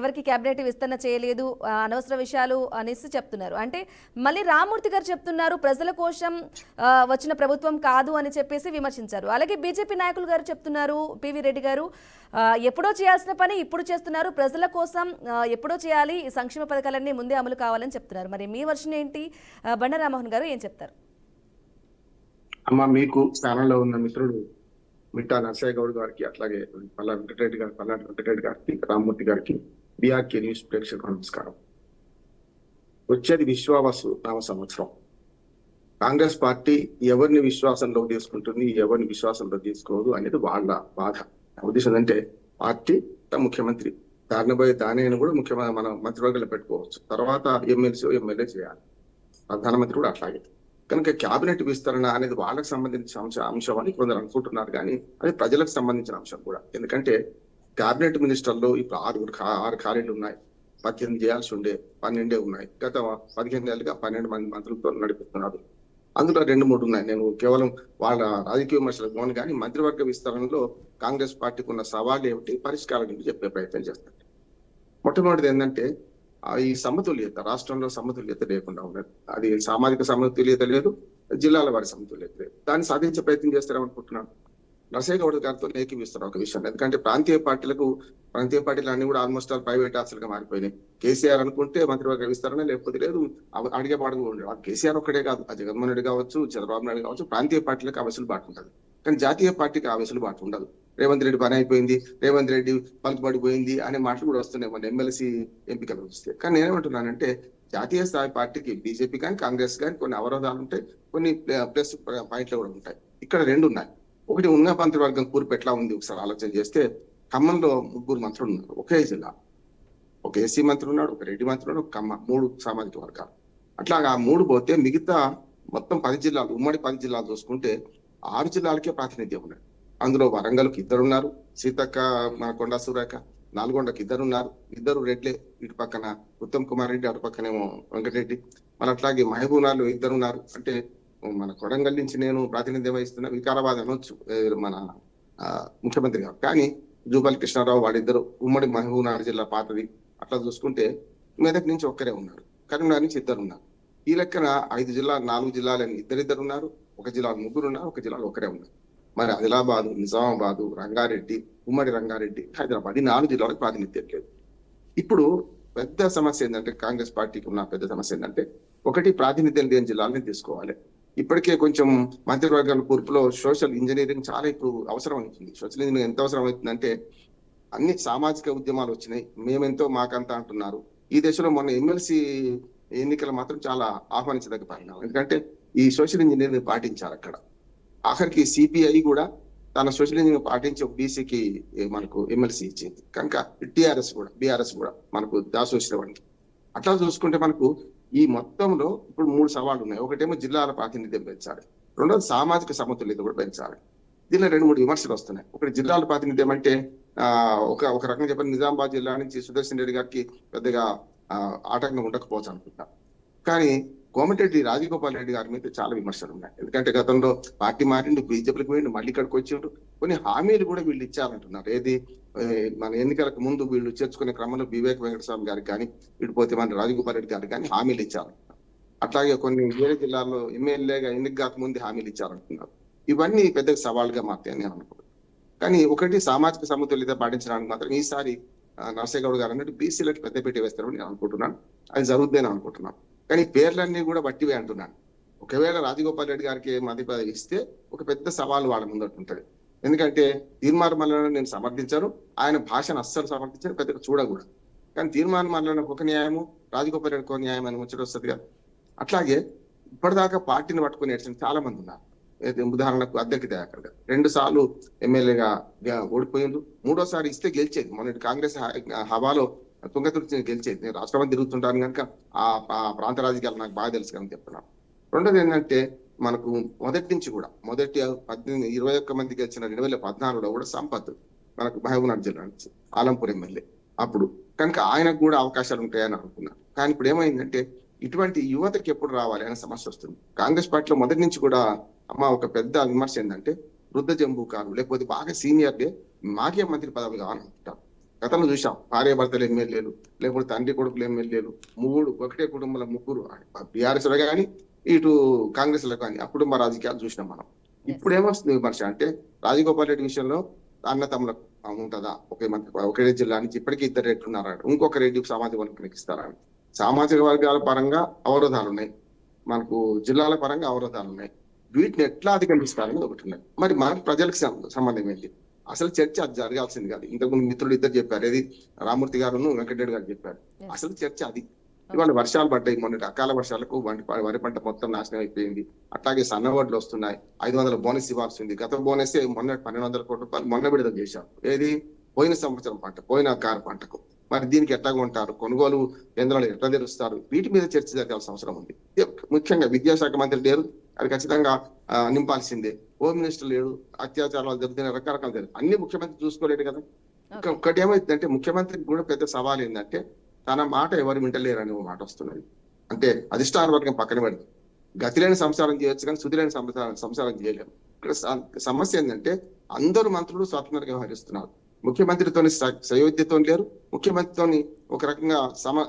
ఎవరికి కేబినెట్ విస్తరణ చేయలేదు, అనవసర విషయాలు అనేసి చెప్తున్నారు. అంటే మళ్ళీ రామ్మూర్తి గారు చెప్తున్నారు ప్రజల కోసం వచ్చిన ప్రభుత్వం కాదు అని చెప్పేసి విమర్శించారు. అలాగే బీజేపీ నాయకులు గారు చెప్తున్నారు పివి రెడ్డి గారు ఎప్పుడో చేయాల్సిన పని ఇప్పుడు చేస్తున్నారు, ప్రజల కోసం ఎప్పుడో చేయాలి, సంక్షేమ పథకాలన్నీ ముందే అమలు కావాలని చెప్తున్నారు. మరి మీ వర్షన్ ఏంటి? బండ రామ్మోహన్ గారు ఏం చెప్తారు? అమ్మ, మీకు స్థానంలో ఉన్న మిత్రుడు మిట్టా నర్సయ్య గౌడ్ గారికి, అట్లాగే పల్లా వెంకటరెడ్డి గారికి, రామ్మూర్తి గారికి, బీఆర్కే న్యూస్ ప్రేక్షకులకు నమస్కారం. వచ్చేది విశ్వావసు నామ సంవత్సరం. కాంగ్రెస్ పార్టీ ఎవరిని విశ్వాసంలో తీసుకుంటుంది, ఎవరిని విశ్వాసంలో తీసుకోదు అనేది వాళ్ళ బాధ. ఉద్దేశం అంటే పార్టీ ముఖ్యమంత్రి దానిని కూడా ముఖ్యమైన మన మంత్రివర్గంలో పెట్టుకోవచ్చు. తర్వాత ఎమ్మెల్యే చేయాలి. ప్రధానమంత్రి కూడా అట్లాగే. కనుక క్యాబినెట్ విస్తరణ అనేది వాళ్ళకి సంబంధించిన అంశం అని కొందరు అనుకుంటున్నారు, కానీ అది ప్రజలకు సంబంధించిన అంశం కూడా. ఎందుకంటే క్యాబినెట్ మినిస్టర్లు ఇప్పుడు 6 ఖాళీలు ఉన్నాయి. 18 చేయాల్సి ఉండే 12 ఉన్నాయి. గత 15 ఏళ్ళుగా 12 మంది మంత్రులతో నడిపిస్తున్నారు. అందులో 2-3 ఉన్నాయి. నేను కేవలం వాళ్ళ రాజకీయ విమర్శలకు పోను, కానీ మంత్రివర్గ విస్తరణలో కాంగ్రెస్ పార్టీకి ఉన్న సవాళ్ళు ఏమిటి, పరిష్కారం ఏమిటి చెప్పే ప్రయత్నం చేస్తారు. మొట్టమొదటిది ఏంటంటే ఈ సమతుల్యత, రాష్ట్రంలో సమతుల్యత లేకుండా ఉన్నది. అది సామాజిక సమతుల్యత లేదు, జిల్లాల వారి సమతుల్యత లేదు. దాన్ని సాధించే ప్రయత్నం చేస్తారనుకుంటున్నాను. నర్సయ్య గౌడ్ గారితో ఏకీవిస్తారు ఒక విషయం. ఎందుకంటే ప్రాంతీయ పార్టీలు అన్ని కూడా ఆల్మోస్ట్ ఆల్ ప్రైవేట్ ఆస్తులుగా మారిపోయినాయి. కేసీఆర్ అనుకుంటే మంత్రివర్గ విస్తరణ, లేకపోతే లేదు, అడిగే పాడుగు ఉండదు. అది కేసీఆర్ ఒక్కడే కాదు, అది జగన్మోహన్ రెడ్డి కావచ్చు, చంద్రబాబు నాయుడు కావచ్చు. ప్రాంతీయ పార్టీలకు ఆ వెసులుబాటు ఉంటుంది, కానీ జాతీయ పార్టీకి ఆ వెసులుబాటు ఉండదు. రేవంత్ రెడ్డి పని అయిపోయింది, రేవంత్ రెడ్డి పలుకుబడిపోయింది అనే మాటలు కూడా వస్తున్నాయి మన ఎమ్మెల్సీ ఎంపికలు వస్తే. కానీ నేనేమంటున్నానంటే జాతీయ స్థాయి పార్టీకి బీజేపీ కానీ కాంగ్రెస్ కానీ కొన్ని అవరోధాలు ఉంటాయి, కొన్ని ప్లస్ పాయింట్లు కూడా ఉంటాయి. ఇక్కడ 2 ఉన్నాయి. ఒకటి, ఉన్న మంత్రివర్గం కూర్పు ఎట్లా ఉంది ఒకసారి ఆలోచన చేస్తే, ఖమ్మంలో 3 మంత్రులు ఉన్నారు ఒకే జిల్లా. ఒక ఎస్సీ మంత్రి ఉన్నాడు, ఒక రెడ్డి మంత్రి ఉన్నాడు, ఒక కమ్మ, 3 సామాజిక వర్గాలు. అట్లాగా 3 పోతే మిగతా మొత్తం 10 జిల్లాలు, ఉమ్మడి 10 జిల్లాలు చూసుకుంటే 6 జిల్లాలకే ప్రాతినిధ్యం ఉన్నాయి. అందులో వరంగల్కి 2 ఉన్నారు, సీతక్క, మన కొండా సురేఖ. నల్గొండకి 2 ఉన్నారు, 2 రెడ్లే. ఇటు పక్కన ఉత్తమ్ కుమార్ రెడ్డి, అటు పక్కనేమో వెంకటరెడ్డి. మన అట్లాగే మహబూబ్నగర్లో 2 ఉన్నారు. అంటే మన కొడంగల్ నుంచి నేను ప్రాతినిధ్యం వహిస్తున్న వికారాబాద్ అనొచ్చు మన ముఖ్యమంత్రి గారు. కానీ జూపల్లి కృష్ణారావు వాళ్ళిద్దరు ఉమ్మడి మహబూబ్నగర్ జిల్లా పాతది. అట్లా చూసుకుంటే మెదక్ నుంచి ఒక్కరే ఉన్నారు, కరీంనగర్ నుంచి 2 ఉన్నారు. ఈ లెక్కన 5 జిల్లాలు, 4 జిల్లాలని 2 ఉన్నారు, ఒక జిల్లాలో 3 ఉన్నారు, ఒక జిల్లాలో ఒకరే ఉన్నారు. మరి ఆదిలాబాదు, నిజామాబాదు, రంగారెడ్డి, ఉమ్మడి రంగారెడ్డి, హైదరాబాద్, ఈ 4 జిల్లాలకు ప్రాతినిధ్యం లేదు. ఇప్పుడు పెద్ద సమస్య ఏంటంటే, కాంగ్రెస్ పార్టీకి ఉన్న పెద్ద సమస్య ఏంటంటే, ఒకటి, ప్రాతినిధ్యం లేని జిల్లాలని తీసుకోవాలి. ఇప్పటికే కొంచెం మంత్రివర్గాల కూర్పులో సోషల్ ఇంజనీరింగ్ చాలా ఇప్పుడు అవసరం అవుతుంది. సోషల్ ఇంజనీరింగ్ ఎంత అవసరం అవుతుందంటే, అన్ని సామాజిక ఉద్యమాలు వచ్చినాయి, మేమెంతో మాకంతా అంటున్నారు. ఈ దేశంలో మొన్న ఎమ్మెల్సీ ఎన్నికలు మాత్రం చాలా ఆహ్వానించదగ్గ పరిణామం. ఎందుకంటే ఈ సోషల్ ఇంజనీరింగ్ పాటించారు అక్కడ. ఆఖరికి సిపిఐ కూడా తన సోషల్ ఇంజనీరింగ్ పాటించి ఒక బీసీకి మనకు ఎమ్మెల్సీ ఇచ్చింది. కనుక బీఆర్ఎస్ కూడా మనకు దాసోసినవాడికి. అట్లా చూసుకుంటే మనకు ఈ మొత్తంలో ఇప్పుడు 3 సవాళ్లు ఉన్నాయి. ఒకటేమో జిల్లాల ప్రాతినిధ్యం పెంచాలి, రెండోది సామాజిక సమతుల్యత కూడా పెంచాలి. దీనిలో 2-3 విమర్శలు వస్తున్నాయి. ఒకటి, జిల్లాల ప్రాతినిధ్యం అంటే ఒక రకంగా చెప్పిన నిజామాబాద్ జిల్లా నుంచి సుదర్శన్ రెడ్డి గారికి పెద్దగా ఆటంకం ఉండకపోవచ్చు అనుకుంటా. కానీ కోమటిరెడ్డి రాజగోపాల్ రెడ్డి గారి మీద చాలా విమర్శలు ఉన్నాయి. ఎందుకంటే గతంలో పార్టీ మారిండు, బీజేపీకి పోయిండు, మళ్ళీ ఇక్కడికి వచ్చిండు. కొన్ని హామీలు కూడా వీళ్ళు ఇచ్చారంటున్నారు. ఏది మన ఎన్నికలకు ముందు వీళ్ళు చేర్చుకునే క్రమంలో వివేక్ వెంకటస్వామి గారికి కానీ, వీడిపోతే మన రాజగోపాల్ రెడ్డి గారికి కానీ హామీలు ఇచ్చారంటున్నారు. అట్లాగే కొన్ని వేరే జిల్లాల్లో ఎమ్మెల్యేగా ఎన్నిక కాకముందే హామీలు ఇచ్చారంటున్నారు. ఇవన్నీ పెద్ద సవాల్గా మారుతాయని నేను అనుకుంటున్నాను. కానీ ఒకటి సామాజిక సమతుల్యత పాటించడానికి మాత్రం ఈసారి నరసేగౌడ్ గారు అన్నట్టు బీసీలకు పెద్దపీట వేస్తారని నేను అనుకుంటున్నాను. అది జరుగుతుందని అనుకుంటున్నాను. కానీ పేర్లన్నీ కూడా బట్టివే అంటున్నాను. ఒకవేళ రాజగోపాల్ రెడ్డి గారికి మంత్రి పదవి ఇస్తే ఒక పెద్ద సవాలు వాళ్ళ ముందట ఉంటుంది. ఎందుకంటే తీర్మాన మల్లన నేను సమర్థించాను, ఆయన భాషను అస్సలు సమర్థించాను, పెద్దగా చూడకూడదు. కానీ తీర్మాన మల్లన ఒక న్యాయము, రాజగోపాల్ రెడ్డికి ఒక న్యాయం అని ముచ్చట వస్తుంది కదా. అట్లాగే ఇప్పటిదాకా పార్టీని పట్టుకుని ఏడ్చిన చాలా మంది ఉన్నారు. ఉదాహరణకు అద్దెకి దయాకర్ గారు 2 సార్లు ఎమ్మెల్యేగా ఓడిపోయిండు. 3వసారి ఇస్తే గెలిచేది. మొన్నటి కాంగ్రెస్ హవాలో తుంగతుర్తి గెలిచేది. నేను రాష్ట్రపతి తిరుగుతుంటాను కనుక ఆ ప్రాంత రాజకీయాలు నాకు బాగా తెలుసు కానీ చెప్తున్నాను. రెండోది ఏంటంటే మనకు మొదటి నుంచి కూడా మొదటి 21 మంది గెలిచిన 2014లో కూడా సంపత్ మనకు మహబూబ్నగర్ జిల్లా నుంచి ఆలంపూర్ ఎమ్మెల్యే అప్పుడు కనుక ఆయనకు కూడా అవకాశాలు ఉంటాయని అనుకున్నాను. కానీ ఇప్పుడు ఏమైందంటే ఇటువంటి యువతకి ఎప్పుడు రావాలి అనే సమస్య వస్తుంది. కాంగ్రెస్ పార్టీలో మొదటి నుంచి కూడా ఒక పెద్ద విమర్శ ఏంటంటే వృద్ధ జంబూకాలు లేకపోతే బాగా సీనియర్లే మాకే మంత్రి పదవులు కావాలనుకుంటారు. గతంలో చూసాం భార్యాభర్తలు ఎమ్మెల్యేలు, లేకపోతే తండ్రి కొడుకులు ఎమ్మెల్యేలు, ఒకటే కుటుంబంలో 3 బీఆర్ఎస్ లో కానీ ఇటు కాంగ్రెస్ లో కానీ కుటుంబ రాజకీయాలు చూసినాం మనం. ఇప్పుడు ఏమొస్తుంది విమర్శ అంటే రాజగోపాల్ రెడ్డి విషయంలో అన్నతమ్ములకు ఉంటుందా, ఒకే జిల్లా నుంచి ఇప్పటికీ 2 రెడ్లు ఉన్నారని, ఇంకొక రెడ్డి సామాజిక వర్గానికి ఇస్తారని. సామాజిక వర్గాల పరంగా అవరోధాలు ఉన్నాయి, మనకు జిల్లాల పరంగా అవరోధాలు ఉన్నాయి. వీటిని ఎట్లా అధిగమిస్తారని ఒకటి ఉన్నాయి. మరి మనకు ప్రజలకు సంబంధం ఏంటి? అసలు చర్చ అది జరగాల్సింది కాదు. ఇంతకుముందు మిత్రులు 2 చెప్పారు, ఏది రామూర్తి గారును వెంకటరెడ్డి గారు చెప్పారు. అసలు చర్చ అది. ఇవాళ వర్షాలు పడ్డాయి, మొన్నటి అకాల వర్షాలకు వరి పంట మొత్తం నాశనం అయిపోయింది. అట్లాగే సన్నవడ్లు వస్తున్నాయి, 500 బోనస్ ఇవ్వాల్సి ఉంది. గత బోనస్ మొన్న 1200 కోట్ల రూపాయలు మొన్న విడుదల చేశారు. ఏది పోయిన సంవత్సరం పంట, పోయిన కారు పంటకు. మరి దీనికి ఎట్లా ఉంటారు, కొనుగోలు కేంద్రాలు ఎట్లా తెరుస్తారు, వీటి మీద చర్చ జరగాల్సిన అవసరం ఉంది. ముఖ్యంగా విద్యాశాఖ మంత్రి లేరు, అది ఖచ్చితంగా నింపాల్సిందే. హోమ్ మినిస్టర్ లేడు, అత్యాచారాలు జరుగుతున్న రకరకాల జరుగుతుంది. అన్ని ముఖ్యమంత్రి చూసుకోలేడు కదా. ఒకటి ఏమైందంటే ముఖ్యమంత్రికి కూడా పెద్ద సవాల్ ఏంటంటే తన మాట ఎవరు వింటలేరు అనే మాట వస్తున్నది. అంటే అధిష్టాన వర్గం పక్కన పెడదు. గతి లేని సంసారం చేయొచ్చు కానీ శుద్ధి లేని సంసారం చేయలేము. ఇక్కడ సమస్య ఏంటంటే అందరూ మంత్రులు స్వతంత్రంగా వ్యవహరిస్తున్నారు. ముఖ్యమంత్రితోని సయోధ్యతో లేరు, ముఖ్యమంత్రితోని ఒక రకంగా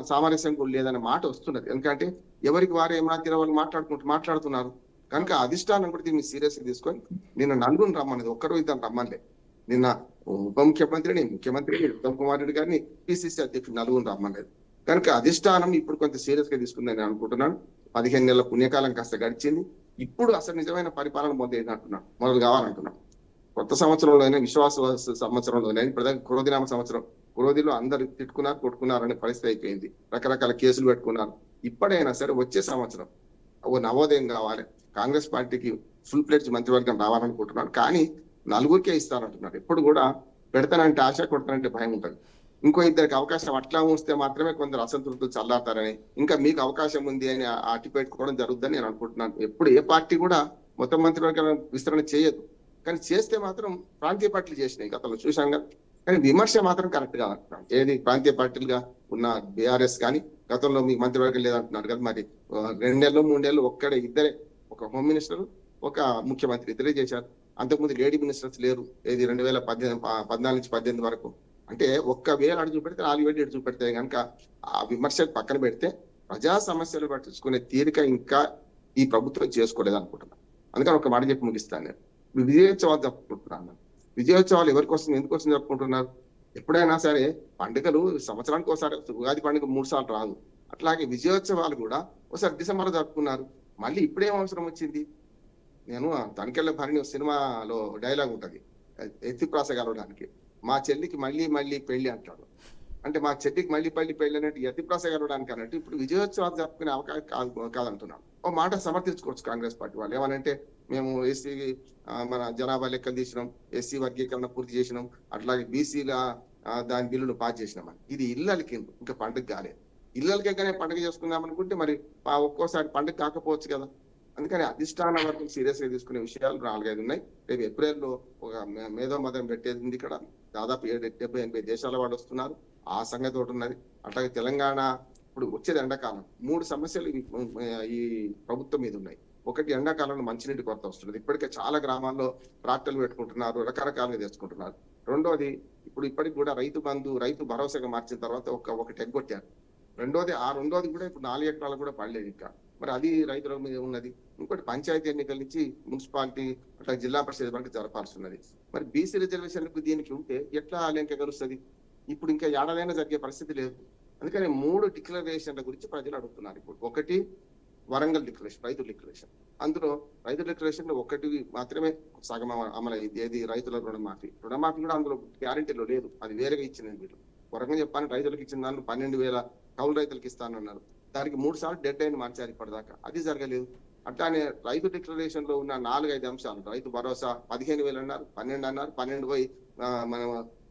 సామరస్యం కూడా లేదనే మాట వస్తున్నది. ఎందుకంటే ఎవరికి వారు ఏమైనా వాళ్ళు మాట్లాడుతున్నారు కనుక అధిష్టానం కూడా దీన్ని సీరియస్ గా తీసుకొని నిన్న నలుగురు రమ్మన్నది, ఒక్కరు 2 రమ్మనిలే. నిన్న ఉప ముఖ్యమంత్రిని, ముఖ్యమంత్రిని, ఉత్తమ్ కుమార్ రెడ్డి గారిని, పిసిసి అధ్యక్షుడు 4 రమ్మన్నది. కనుక అధిష్టానం ఇప్పుడు కొంత సీరియస్ గా తీసుకుందని నేను అనుకుంటున్నాను. 15 నెలల పుణ్యకాలం కాస్త గడిచింది. ఇప్పుడు అసలు నిజమైన పరిపాలన మొదలు కావాలంటున్నాను. కొత్త సంవత్సరంలోనే, విశ్వాస సంవత్సరంలోనే, ప్రధాన క్రోధినామ సంవత్సరం, క్రోధిలో అందరు తిట్టుకున్నారు, కొట్టుకున్నారనే పరిస్థితి అయిపోయింది. రకరకాల కేసులు పెట్టుకున్నారు. ఇప్పుడైనా సరే వచ్చే సంవత్సరం నవోదయం కావాలి, కాంగ్రెస్ పార్టీకి ఫుల్ ప్లేజ్ మంత్రివర్గం రావాలనుకుంటున్నాను. కానీ 4కే ఇస్తారంటున్నారు. ఎప్పుడు కూడా పెడతానంటే ఆశ, కొడతానంటే భయం ఉంటుంది. ఇంకో 2కి అవకాశం అట్లా ఉంచితే మాత్రమే కొందరు అసంతృప్తులు చల్లారుతారని, ఇంకా మీకు అవకాశం ఉంది అని అట్టి పెట్టుకోవడం జరుగుతుందని నేను అనుకుంటున్నాను. ఎప్పుడు ఏ పార్టీ కూడా మొత్తం మంత్రివర్గం విస్తరణ చేయదు, కానీ చేస్తే మాత్రం ప్రాంతీయ పార్టీలు చేసినాయి గతంలో చూసాం కదా. కానీ విమర్శ మాత్రం కరెక్ట్ గా అంటున్నాను. ఏది ప్రాంతీయ పార్టీలుగా ఉన్న బీఆర్ఎస్ కానీ గతంలో మీకు మంత్రివర్గం లేదంటున్నారు కదా. మరి 2 నెలలు 3 నెలలు ఇద్దరే, ఒక హోమ్ మినిస్టర్, ఒక ముఖ్యమంత్రి, ఇద్దరే చేశారు. అంతకుముందు లేడీ మినిస్టర్స్ లేరు. ఏది 2014 నుంచి 18 వరకు. అంటే ఒక్కవేళ అడుగు చూపెడితే 4 వేలు ఎడు చూపెడితే కనుక ఆ విమర్శ పక్కన పెడితే ప్రజా సమస్యలు పట్టించుకునే తీరిక ఇంకా ఈ ప్రభుత్వం చేసుకోలేదు అనుకుంటున్నాను. అందుకని ఒక మాట చెప్పి ముగిస్తాను. నేను విజయోత్సవాలు జరుపుకుంటున్నాను. విజయోత్సవాలు ఎవరికోసం, ఎందుకోసం జరుపుకుంటున్నారు? ఎప్పుడైనా సరే పండుగలు సంవత్సరానికి ఒకసారి, ఉగాది పండుగ 3 సార్లు రాదు. అట్లాగే విజయోత్సవాలు కూడా ఒకసారి డిసెంబర్ జరుపుకున్నారు. మళ్ళీ ఇప్పుడేం అవసరం వచ్చింది? నేను తనికెళ్ళ భరణి సినిమాలో డైలాగ్ ఉంటది, ఎత్తిప్రాస కలవడానికి, మా చెల్లికి మళ్ళీ పెళ్లి అంటాడు. అంటే మా చెల్లికి మళ్ళీ పెళ్లి అన్నట్టు ఎత్తిప్రాస కలవడానికి అన్నట్టు ఇప్పుడు విజయోత్సవాలు జరుపుకునే అవకాశం కాదంటున్నాను. ఓ మాట సమర్థించుకోవచ్చు కాంగ్రెస్ పార్టీ వాళ్ళు. ఏమనంటే మేము ఎస్సీ మన జనాభా లెక్కలు తీసినాం, ఎస్సీ వర్గీకరణ పూర్తి చేసినాం, అట్లాగే బీసీల దాని బిల్లులు పాస్ చేసినామని. ఇది ఇళ్ళకి ఇంకా పండుగ కాలేదు. ఇళ్ళకే కానీ పండుగ చేసుకుందాం అనుకుంటే మరి ఒక్కోసారి పండుగ కాకపోవచ్చు కదా. అందుకని అధిష్టాన వర్గం సీరియస్ గా తీసుకునే విషయాలు 4-5 ఉన్నాయి. రేపు ఏప్రిల్లో ఒక మేధో మదం పెట్టేది ఉంది. ఇక్కడ దాదాపు 70-80 దేశాల వాళ్ళు వస్తున్నారు. ఆ సంగతి ఒకటి ఉన్నది. అట్లాగే తెలంగాణ ఇప్పుడు వచ్చేది ఎండాకాలం. 3 సమస్యలు ఈ ప్రభుత్వం మీద ఉన్నాయి. ఒకటి, ఎండాకాలంలో మంచినీటి కొరత వస్తున్నది. ఇప్పటికే చాలా గ్రామాల్లో ట్రాక్టర్లు పెట్టుకుంటున్నారు, రకరకాలుగా తెచ్చుకుంటున్నారు. రెండోది, ఇప్పటికి కూడా రైతు బంధు, రైతు భరోసాగా మార్చిన తర్వాత ఒకటి ఎగ్గొట్టారు. రెండోది కూడా ఇప్పుడు 4 ఎకరాలు కూడా పడలేదు ఇంకా. మరి అది రైతుల మీద ఉన్నది. ఇంకోటి, పంచాయతీ ఎన్నికల నుంచి మున్సిపాలిటీ అట్లా జిల్లా పరిషత్ వరకు జరపాల్సి ఉన్నది. మరి బీసీ రిజర్వేషన్లకు దీనికి ఉంటే ఎట్లా లెంక కలుస్తుంది? ఇప్పుడు ఇంకా ఏడాదైనా జరిగే పరిస్థితి లేదు. అందుకని 3 డిక్లరేషన్ల గురించి ప్రజలు అడుగుతున్నారు. ఇప్పుడు ఒకటి వరంగల్ డిక్లరేషన్, రైతు డిక్లరేషన్. అందులో రైతు డిక్లరేషన్ లో ఒకటి మాత్రమే సగం అమలైంది. ఏది? రైతుల రుణమాఫీ. రుణమాఫీ కూడా అందులో గ్యారెంటీలో లేదు, అది వేరేగా ఇచ్చినది. వీళ్ళు వరంగల్ చెప్పాలని రైతులకు ఇచ్చిన దాంట్లో 12,000 కౌలు రైతులకు ఇస్తానన్నారు. దానికి 3 సార్లు డెడ్ లైన్ మార్చారు ఇప్పటిదాకా, అది జరగలేదు. అట్లానే రైతు డిక్లరేషన్ లో ఉన్న 4-5 అంశాలు, రైతు భరోసా 15,000 అన్నారు, 12 అన్నారు, 12 పోయి మన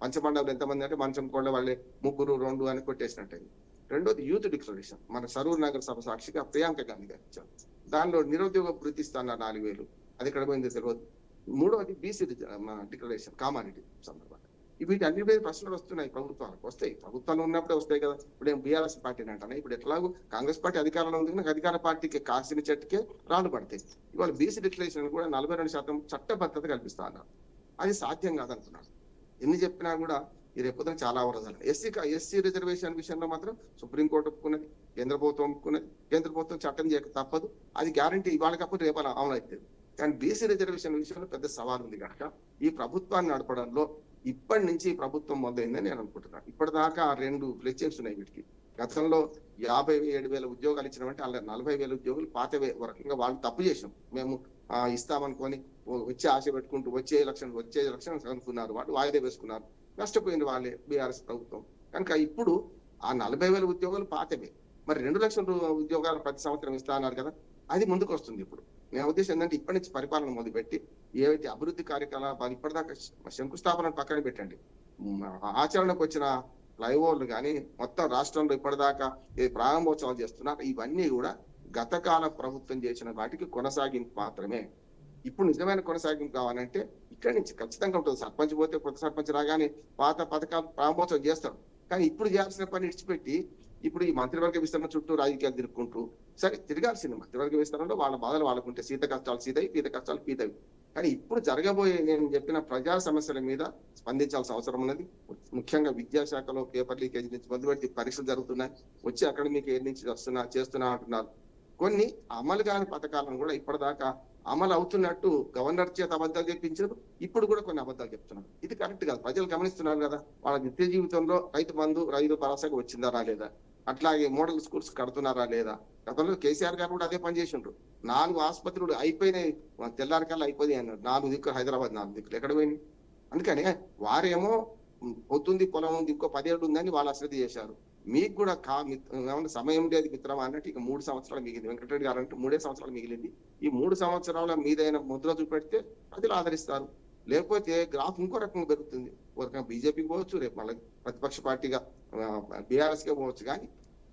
పంచమండలు ఎంతమంది అంటే మంచం కొండ వాళ్ళే 3, 2 అని కొట్టేసినట్టు. రెండోది యూత్ డిక్లరేషన్, మన సరూర్ నగర్ సభ సాక్షిగా ప్రియాంక గాంధీ గారు ఇచ్చారు. దానిలో నిరుద్యోగ వృత్తి ఇస్తాన్నారు 4,000, అది ఎక్కడ పోయిందో తెలియదు. మూడోది బీసీ డిక్లరేషన్, కామారెడ్డి సందర్భంగా. వీటి అన్ని మీద ప్రశ్నలు వస్తున్నాయి ప్రభుత్వాలకు. వస్తాయి, ప్రభుత్వాలు ఉన్నప్పుడే వస్తాయి కదా. ఇప్పుడు ఏం బీఆర్ఎస్ పార్టీని అంటానే, ఇప్పుడు ఎట్లాగో కాంగ్రెస్ పార్టీ అధికారంలో ఉంది కానీ అధికార పార్టీకి కాసిన చెట్టుకే రాళ్ళు పడతాయి. ఇవాళ బీసీ డిక్లరేషన్ కూడా 42% చట్టబద్ధత కల్పిస్తా అన్నారు. అది సాధ్యం కాదంటున్నారు. ఎన్ని చెప్పినా కూడా ఈ రేపొద్దున చాలా వరదలు. ఎస్సీ రిజర్వేషన్ విషయంలో మాత్రం సుప్రీంకోర్టు ఒప్పుకున్నది, కేంద్ర ప్రభుత్వం ఒప్పుకున్నది. కేంద్ర ప్రభుత్వం చట్టం చేయక తప్పదు, అది గ్యారంటీ ఇవాళకప్పుడు రేపు అమలు అవుతుంది. కానీ బీసీ రిజర్వేషన్ విషయంలో పెద్ద సవాల్ ఉంది కనుక ఈ ప్రభుత్వాన్ని నడపడంలో ఇప్పటి నుంచి ప్రభుత్వం మొదలైందని నేను అనుకుంటున్నాను. ఇప్పటిదాకా 2 ఫ్లెక్చర్స్ ఉన్నాయి వీటికి. గతంలో 57,000 ఉద్యోగాలు ఇచ్చినామంటే అలా 40,000 ఉద్యోగులు పాతవే. రకంగా వాళ్ళు తప్పు చేసాం, మేము ఇస్తామనుకొని వచ్చే ఆశ పెట్టుకుంటూ వచ్చే ఎలక్షన్ అనుకున్నారు, వాళ్ళు వాయిదా వేసుకున్నారు, నష్టపోయింది వాళ్ళే బీఆర్ఎస్ ప్రభుత్వం. కనుక ఇప్పుడు ఆ 40,000 ఉద్యోగాలు పాతవే. మరి 2 లక్షల ఉద్యోగాలు ప్రతి సంవత్సరం ఇస్తా అన్నారు కదా, అది ముందుకు వస్తుంది. ఇప్పుడు నా ఉద్దేశం ఏంటంటే ఇప్పటి నుంచి పరిపాలన మొదలుపెట్టి ఏవైతే అభివృద్ధి కార్యకలాపాలు ఇప్పటిదాకా శంకుస్థాపన పక్కన పెట్టండి, ఆచరణకు వచ్చిన ఫ్లైఓవర్లు కానీ మొత్తం రాష్ట్రంలో ఇప్పటిదాకా ప్రారంభోత్సవాలు చేస్తున్నారు, ఇవన్నీ కూడా గతకాల ప్రభుత్వం చేసిన వాటికి కొనసాగింపు మాత్రమే. ఇప్పుడు నిజమైన కొనసాగింపు కావాలంటే ఇక్కడి నుంచి ఖచ్చితంగా ఉంటుంది. సర్పంచ్ పోతే కొత్త సర్పంచ్ రాగానే పాత పథకాలు ప్రారంభోత్సవం చేస్తారు. కానీ ఇప్పుడు చేయాల్సిన పని ఇడిచిపెట్టి ఇప్పుడు ఈ మంత్రివర్గ విస్తరణ చుట్టూ రాజకీయాలు తిరుక్కుంటూ, సరే తిరగాల్సింది మంత్రివర్గ విస్తరణలో వాళ్ళ బాధలు వాళ్ళకుంటే, శీత కష్టాలు సీతవి, పీత కష్టాలు పీతవి. కానీ ఇప్పుడు జరగబోయే నేను చెప్పిన ప్రజా సమస్యల మీద స్పందించాల్సిన అవసరం ఉన్నది. ముఖ్యంగా విద్యాశాఖలో పేపర్ లీకేజ్ నుంచి మొదలుపెట్టి పరీక్షలు జరుగుతున్నాయి, వచ్చి అకాడమిక్ ఇయర్ నుంచి చేస్తున్నా అంటున్నారు. కొన్ని అమలు కాని పథకాలను కూడా ఇప్పటిదాకా అమలు అవుతున్నట్టు గవర్నర్ చేత అబద్ధాలు చెప్పించారు, ఇప్పుడు కూడా కొన్ని అబద్ధాలు చెప్తున్నారు. ఇది కరెక్ట్ కాదు. ప్రజలు గమనిస్తున్నారు కదా, వాళ్ళ నిత్య జీవితంలో రైతు బంధు, రైతు భరోసాగా వచ్చిందా లేదా, అట్లాగే మోడల్ స్కూల్స్ కడుతున్నారా లేదా. గతంలో కేసీఆర్ గారు కూడా అదే పని చేసిండ్రు. 4 ఆసుపత్రులు అయిపోయినాయి, తెల్లారికల్లా అయిపోయి అన్నారు. 4 దిక్కులు, హైదరాబాద్ 4 దిక్కులు ఎక్కడ పోయింది? అందుకని వారేమో పొద్దుంది పొలం ఉంది, ఇంకో 10 ఏళ్ళు ఉందని వాళ్ళు అశ్రద్ధ చేశారు. మీకు కూడా సమయం లేదు మిత్రమా అన్నట్టు ఇక 3 సంవత్సరాలు మిగిలింది. వెంకటరెడ్డి గారు అంటే 3 సంవత్సరాలు మిగిలింది. ఈ 3 సంవత్సరాల మీదైన ముద్ర చూపెడితే ప్రజలు ఆదరిస్తారు. లేకపోతే గ్రాఫ్ ఇంకో రకంగా పెరుగుతుంది. ఒక రకంగా బీజేపీకి పోవచ్చు, రేపు మళ్ళీ ప్రతిపక్ష పార్టీగా బీఆర్ఎస్ కే పోవచ్చు. కానీ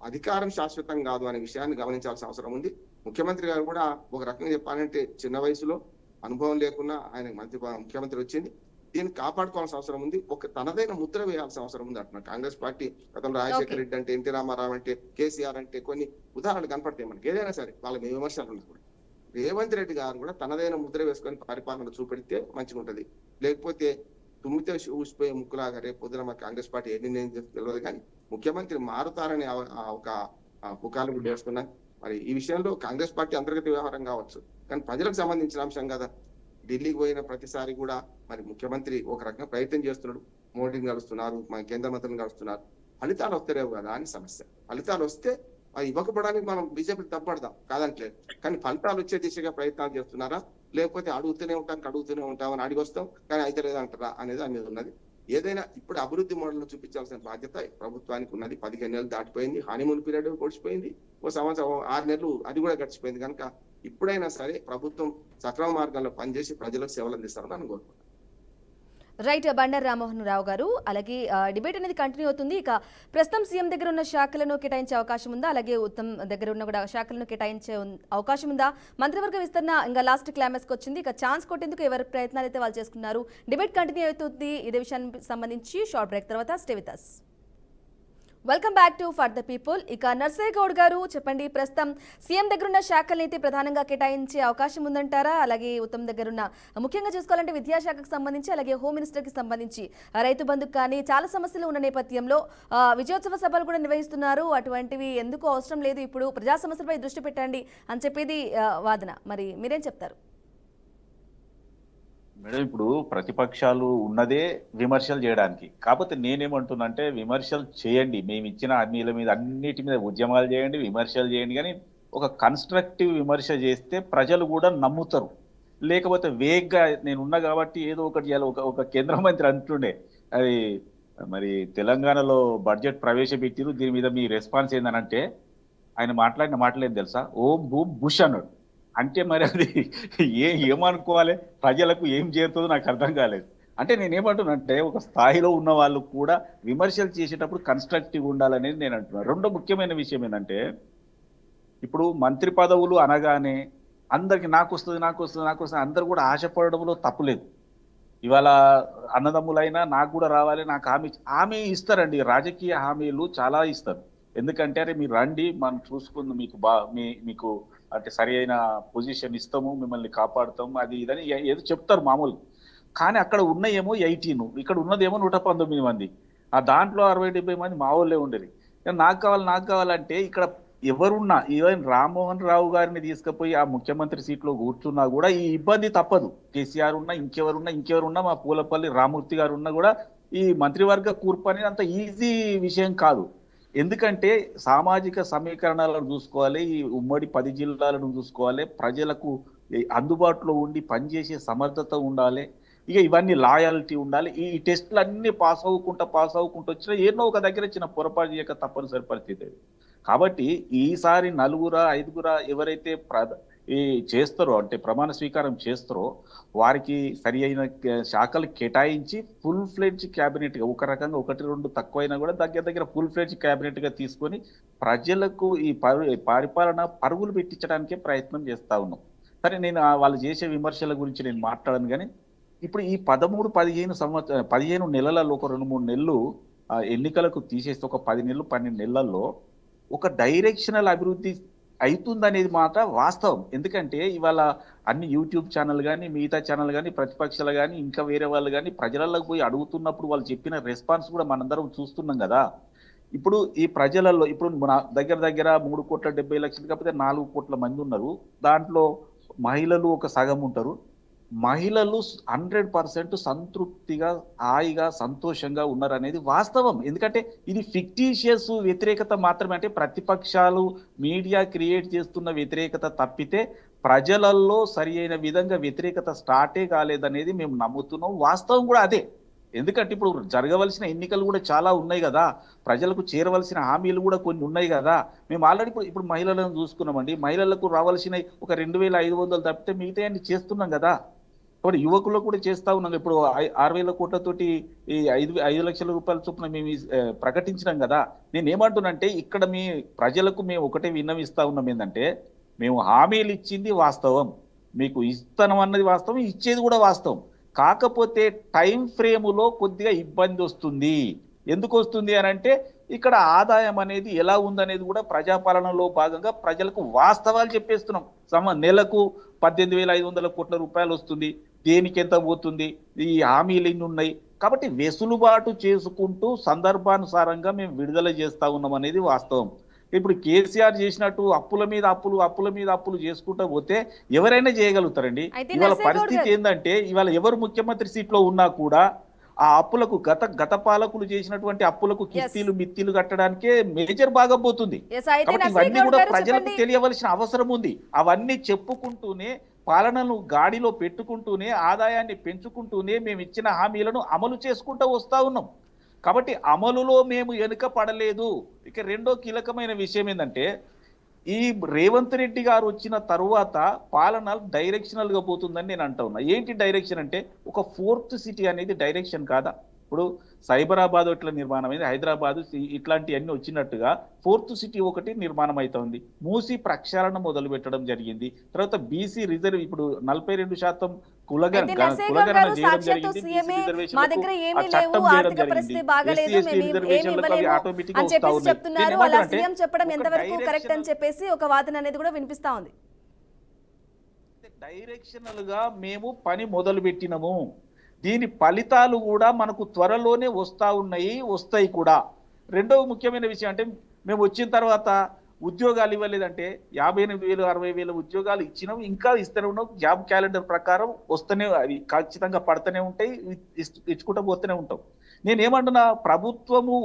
అధికారం శాశ్వతం కాదు అనే విషయాన్ని గమనించాల్సిన అవసరం ఉంది. ముఖ్యమంత్రి గారు కూడా ఒక రకంగా చెప్పాలంటే చిన్న వయసులో అనుభవం లేకున్నా ఆయన ముఖ్యమంత్రి వచ్చింది, దీన్ని కాపాడుకోవాల్సిన అవసరం ఉంది. ఒక తనదైన ముద్ర వేయాల్సిన అవసరం ఉంది అంటున్నారు. కాంగ్రెస్ పార్టీ గతంలో రాజశేఖర రెడ్డి అంటే, ఎన్టీ రామారావు అంటే, కేసీఆర్ అంటే కొన్ని ఉదాహరణలు కనపడతాయి మనకి. ఏదైనా సరే వాళ్ళ విమర్శలు ఉన్నప్పుడు రేవంత్ రెడ్డి గారు కూడా తనదైన ముద్ర వేసుకొని పరిపాలన చూపెడితే మంచిగా ఉంటది. లేకపోతే తుమ్మితే ఊసిపోయే ముక్కులాగా రేపు పొద్దున మన కాంగ్రెస్ పార్టీ ఎన్ని తెలియదు కానీ ముఖ్యమంత్రి మారుతారని ఒక పుకార్లు కూడా వేసుకున్నాను. మరి ఈ విషయంలో కాంగ్రెస్ పార్టీ అంతర్గత వ్యవహారం కావచ్చు, కానీ ప్రజలకు సంబంధించిన అంశం కదా. ఢిల్లీకి పోయిన ప్రతిసారి కూడా మరి ముఖ్యమంత్రి ఒక రకంగా ప్రయత్నం చేస్తున్నాడు, మోడీని కలుస్తున్నారు, మన కేంద్ర మంత్రులను కలుస్తున్నారు. ఫలితాలు వస్తలేవు కదా అని సమస్య. ఫలితాలు వస్తే అది ఇవ్వకపోవడానికి మనం బీజేపీకి తప్పడదాం కాదంటలేదు, కానీ ఫలితాలు వచ్చే దిశగా ప్రయత్నాలు చేస్తున్నారా, లేకపోతే అడుగుతూనే ఉంటామని అడిగి వస్తాం కానీ అయితే లేదంటారా అనేది అనేది ఉన్నది. ఏదైనా ఇప్పుడు అభివృద్ధి మోడల్ చూపించాల్సిన బాధ్యత ప్రభుత్వానికి ఉన్నది. 15 నెలలు దాటిపోయింది, హనీమూన్ పీరియడ్ గడిచిపోయింది, ఓ సంవత్సరం 6 నెలలు అది కూడా గడిచిపోయింది. కనుక ఇప్పుడైనా సరే ప్రభుత్వం సక్రమ మార్గంలో పనిచేసి ప్రజలకు సేవలు అందిస్తారని అనుకుంటున్నాను. రైట్ బండారు రామ్మోహన్ రావు గారు, అలాగే డిబేట్ అనేది కంటిన్యూ అవుతుంది. ఇక ప్రస్తుతం సీఎం దగ్గర ఉన్న శాఖలను కేటాయించే అవకాశం ఉందా? అలాగే ఉత్తమ్ దగ్గర ఉన్న కూడా శాఖలను కేటాయించే అవకాశం ఉందా? మంత్రివర్గ విస్తరణ ఇంకా లాస్ట్ క్లైమాక్స్కి వచ్చింది. ఇక ఛాన్స్ కొట్టేందుకు ఎవరి ప్రయత్నాలు అయితే వాళ్ళు చేసుకున్నారు. డిబేట్ కంటిన్యూ అవుతుంది. ఇదే విషయానికి సంబంధించి షార్ట్ బ్రేక్ తర్వాత stay with us. Welcome back to for the people. ఇక నర్సయ్య గౌడ్ గారు చెప్పండి, ప్రస్తుతం సీఎం దగ్గర ఉన్న శాఖలను అయితే ప్రధానంగా కేటాయించే అవకాశం ఉందంటారా? అలాగే ఉత్తమ్ దగ్గర ఉన్న ముఖ్యంగా చూసుకోవాలంటే విద్యాశాఖకు సంబంధించి, అలాగే హోమ్ మినిస్టర్కి సంబంధించి రైతు బంధుకు కానీ చాలా సమస్యలు ఉన్న నేపథ్యంలో విజయోత్సవ సభలు కూడా నిర్వహిస్తున్నారు. అటువంటివి ఎందుకు అవసరం లేదు, ఇప్పుడు ప్రజా సమస్యలపై దృష్టి పెట్టండి అని చెప్పేది వాదన. మరి మీరేం చెప్తారు? మేడం, ఇప్పుడు ప్రతిపక్షాలు ఉన్నదే విమర్శలు చేయడానికి. కాకపోతే నేనేమంటున్నంటే విమర్శలు చేయండి, మేము ఇచ్చిన హామీల మీద అన్నిటి మీద ఉద్యమాలు చేయండి, విమర్శలు చేయండి, కానీ ఒక కన్స్ట్రక్టివ్ విమర్శ చేస్తే ప్రజలు కూడా నమ్ముతారు. లేకపోతే వేగ్గా నేనున్నా కాబట్టి ఏదో ఒకటి చేయాలి. ఒక కేంద్ర మంత్రి అంటుండే, అది మరి తెలంగాణలో బడ్జెట్ ప్రవేశపెట్టిరు, దీని మీద మీ రెస్పాన్స్ ఏందనంటే ఆయన మాట్లాడిన మాటలేం తెలుసా? ఓం బూమ్ బుష్ అన్నాడు. అంటే మరి అది ఏమనుకోవాలి, ప్రజలకు ఏం చేరుతుందో నాకు అర్థం కాలేదు. అంటే నేనేమంటున్నానంటే ఒక స్థాయిలో ఉన్న వాళ్ళు కూడా విమర్శలు చేసేటప్పుడు కన్స్ట్రక్టివ్ ఉండాలనేది నేను అంటున్నాను. రెండో ముఖ్యమైన విషయం ఏంటంటే, ఇప్పుడు మంత్రి పదవులు అనగానే అందరికి నాకు వస్తుంది అందరు కూడా ఆశపడడంలో తప్పులేదు. ఇవాళ అన్నదమ్ములైనా నాకు కూడా రావాలి, నాకు హామీ ఇస్తారండి. రాజకీయ హామీలు చాలా ఇస్తారు. ఎందుకంటే అరే మీరు రండి, మనం చూసుకుందాం, మీకు అంటే సరి అయిన పొజిషన్ ఇస్తాము, మిమ్మల్ని కాపాడుతాము, అది ఇదని ఏదో చెప్తారు మామూలు. కానీ అక్కడ ఉన్నయేమో 18, ఇక్కడ ఉన్నదేమో 119 మంది. ఆ దాంట్లో 60-70 మంది మా వాళ్ళే ఉండేది. నాకు కావాలంటే ఇక్కడ ఎవరున్నా, ఈవెన్ రామ్మోహన్ రావు గారిని తీసుకుపోయి ఆ ముఖ్యమంత్రి సీట్లో కూర్చున్నా కూడా ఈ ఇబ్బంది తప్పదు. కేసీఆర్ ఉన్నా, ఇంకెవరున్నా, మా పూలపల్లి రామూర్తి గారు ఉన్నా కూడా ఈ మంత్రివర్గ కూర్పు అనేది అంత ఈజీ విషయం కాదు. ఎందుకంటే సామాజిక సమీకరణాలను చూసుకోవాలి, ఈ ఉమ్మడి 10 జిల్లాలను చూసుకోవాలి, ప్రజలకు అందుబాటులో ఉండి పనిచేసే సమర్థత ఉండాలి, ఇక ఇవన్నీ లాయాలిటీ ఉండాలి. ఈ టెస్టులు అన్ని పాస్ అవ్వకుండా వచ్చినా ఏదో ఒక దగ్గర చిన్న పొరపాటు చేయక తప్పనిసరి పరిస్థితి. కాబట్టి ఈసారి 4-5 ఎవరైతే ఈ చేస్తారో, అంటే ప్రమాణ స్వీకారం చేస్తారో వారికి సరి అయిన శాఖలు కేటాయించి ఫుల్ ఫ్లెడ్జ్ క్యాబినెట్ గా, ఒక రకంగా 1-2 తక్కువైనా కూడా దగ్గర ఫుల్ ఫ్లెడ్జ్ క్యాబినెట్ గా తీసుకొని ప్రజలకు ఈ పరిపాలన పరుగులు పెట్టించడానికే ప్రయత్నం చేస్తా ఉన్నాం. సరే, నేను వాళ్ళు చేసే విమర్శల గురించి నేను మాట్లాడను, కానీ ఇప్పుడు ఈ 15 నెలలలో ఒక 2-3 నెలలు ఎన్నికలకు తీసేస్తే ఒక 10 నెలలు 12 నెలల్లో ఒక డైరెక్షనల్ అభివృద్ధి అవుతుందనేది మాట వాస్తవం. ఎందుకంటే ఇవాళ అన్ని యూట్యూబ్ ఛానల్ కానీ, మిగతా ఛానల్ కానీ, ప్రతిపక్షాలు కానీ, ఇంకా వేరే వాళ్ళు కానీ ప్రజలకు పోయి అడుగుతున్నప్పుడు వాళ్ళు చెప్పిన రెస్పాన్స్ కూడా మనందరం చూస్తున్నాం కదా. ఇప్పుడు ఈ ప్రజలలో ఇప్పుడు మన దగ్గర 3,70,00,000 కాకపోతే 4 కోట్ల మంది ఉన్నారు. దాంట్లో మహిళలు ఒక సగం ఉంటారు. మహిళలు 100% సంతృప్తిగా, హాయిగా, సంతోషంగా ఉన్నారు అనేది వాస్తవం. ఎందుకంటే ఇది ఫిక్టీషియస్ వ్యతిరేకత మాత్రమే. అంటే ప్రతిపక్షాలు, మీడియా క్రియేట్ చేస్తున్న వ్యతిరేకత తప్పితే ప్రజలలో సరి అయిన విధంగా వ్యతిరేకత స్టార్టే కాలేదనేది మేము నమ్ముతున్నాం. వాస్తవం కూడా అదే. ఎందుకంటే ఇప్పుడు జరగవలసిన ఎన్నికలు కూడా చాలా ఉన్నాయి కదా, ప్రజలకు చేరవలసిన హామీలు కూడా కొన్ని ఉన్నాయి కదా. మేము ఆల్రెడీ ఇప్పుడు మహిళలను చూసుకున్నామండి. మహిళలకు రావాల్సిన ఒక 2,500 తప్పితే మిగతా అన్ని చేస్తున్నాం కదా. ఇప్పుడు యువకులకు కూడా చేస్తా ఉన్నాం. ఇప్పుడు 6,000 కోట్లతోటి ఈ 5 లక్షల రూపాయల చొప్పున మేము ప్రకటించినాం కదా. నేను ఏమంటున్నానంటే ఇక్కడ మీ ప్రజలకు మేము ఒకటే విన్నవిస్తా ఉన్నాం, ఏంటంటే మేము హామీలు ఇచ్చింది వాస్తవం, మీకు ఇస్తాం అన్నది వాస్తవం, ఇచ్చేది కూడా వాస్తవం. కాకపోతే టైం ఫ్రేములో కొద్దిగా ఇబ్బంది వస్తుంది. ఎందుకు వస్తుంది అని అంటే ఇక్కడ ఆదాయం అనేది ఎలా ఉందనేది కూడా ప్రజాపాలనలో భాగంగా ప్రజలకు వాస్తవాలు చెప్పేస్తున్నాం. నెలకు 18,500 కోట్ల రూపాయలు వస్తుంది, దేనికి ఎంత పోతుంది, ఈ హామీలు ఎన్ని ఉన్నాయి. కాబట్టి వెసులుబాటు చేసుకుంటూ సందర్భానుసారంగా మేము విడుదల చేస్తా ఉన్నాం అనేది వాస్తవం. ఇప్పుడు కేసీఆర్ చేసినట్టు అప్పుల మీద అప్పులు చేసుకుంటూ పోతే ఎవరైనా చేయగలుగుతారండి. ఇవాళ పరిస్థితి ఏంటంటే ఇవాళ ఎవరు ముఖ్యమంత్రి సీట్లో ఉన్నా కూడా ఆ అప్పులకు గత పాలకులు చేసినటువంటి అప్పులకు మిత్తిలు కట్టడానికే మేజర్ భాగం పోతుంది. కాబట్టి ఇవన్నీ కూడా ప్రజలకు తెలియవలసిన అవసరం ఉంది. అవన్నీ చెప్పుకుంటూనే, పాలనను గాడిలో పెట్టుకుంటూనే, ఆదాయాన్ని పెంచుకుంటూనే మేము ఇచ్చిన హామీలను అమలు చేసుకుంటూ వస్తా ఉన్నాం. కాబట్టి అమలులో మేము వెనుక పడలేదు. ఇక రెండో కీలకమైన విషయం ఏంటంటే ఈ రేవంత్ రెడ్డి గారు వచ్చిన తరువాత పాలన డైరెక్షనల్ గా పోతుందని నేను అంటా ఉన్నా. ఏంటి డైరెక్షన్ అంటే, ఒక 4th సిటీ అనేది డైరెక్షన్ కాదా? ఇప్పుడు సైబరాబాద్ ఇట్లా నిర్మాణం అయింది, హైదరాబాద్ ఇట్లాంటివన్నీ వచ్చినట్టుగా 4th సిటీ ఒకటి నిర్మాణం అవుతుంది. మూసి ప్రక్షాళన మొదలు పెట్టడం జరిగింది. తర్వాత బీసీ రిజర్వ్ ఇప్పుడు 42% కులగణన చేయడం జరిగింది. మా దగ్గర ఏమీ లేవు, ఆర్థిక పరిస్థితి బాగాలేదు, మేము ఏమి ఇవ్వలేము అని చెప్పేసి చెప్తున్నారు. అలా సీఎం చెప్పడం ఎంతవరకు కరెక్ట్ అని చెప్పేసి ఒక వాదన అనేది కూడా వినిపిస్తా ఉంది. డైరెక్షనల్ గా మేము పని మొదలు పెట్టినము, దీని ఫలితాలు కూడా మనకు త్వరలోనే వస్తాయి కూడా. రెండవ ముఖ్యమైన విషయం అంటే, మేము వచ్చిన తర్వాత ఉద్యోగాలు ఇవ్వలేదంటే 58,000 60,000 ఉద్యోగాలు ఇచ్చినాం, ఇంకా ఇస్తూనే ఉన్నాం. జాబ్ క్యాలెండర్ ప్రకారం వస్తూనే, అవి ఖచ్చితంగా పడుతూనే ఉంటాయి, ఇచ్చుకుంటూ పోతూనే ఉంటాం. నేనేమంటున్నా, ప్రభుత్వము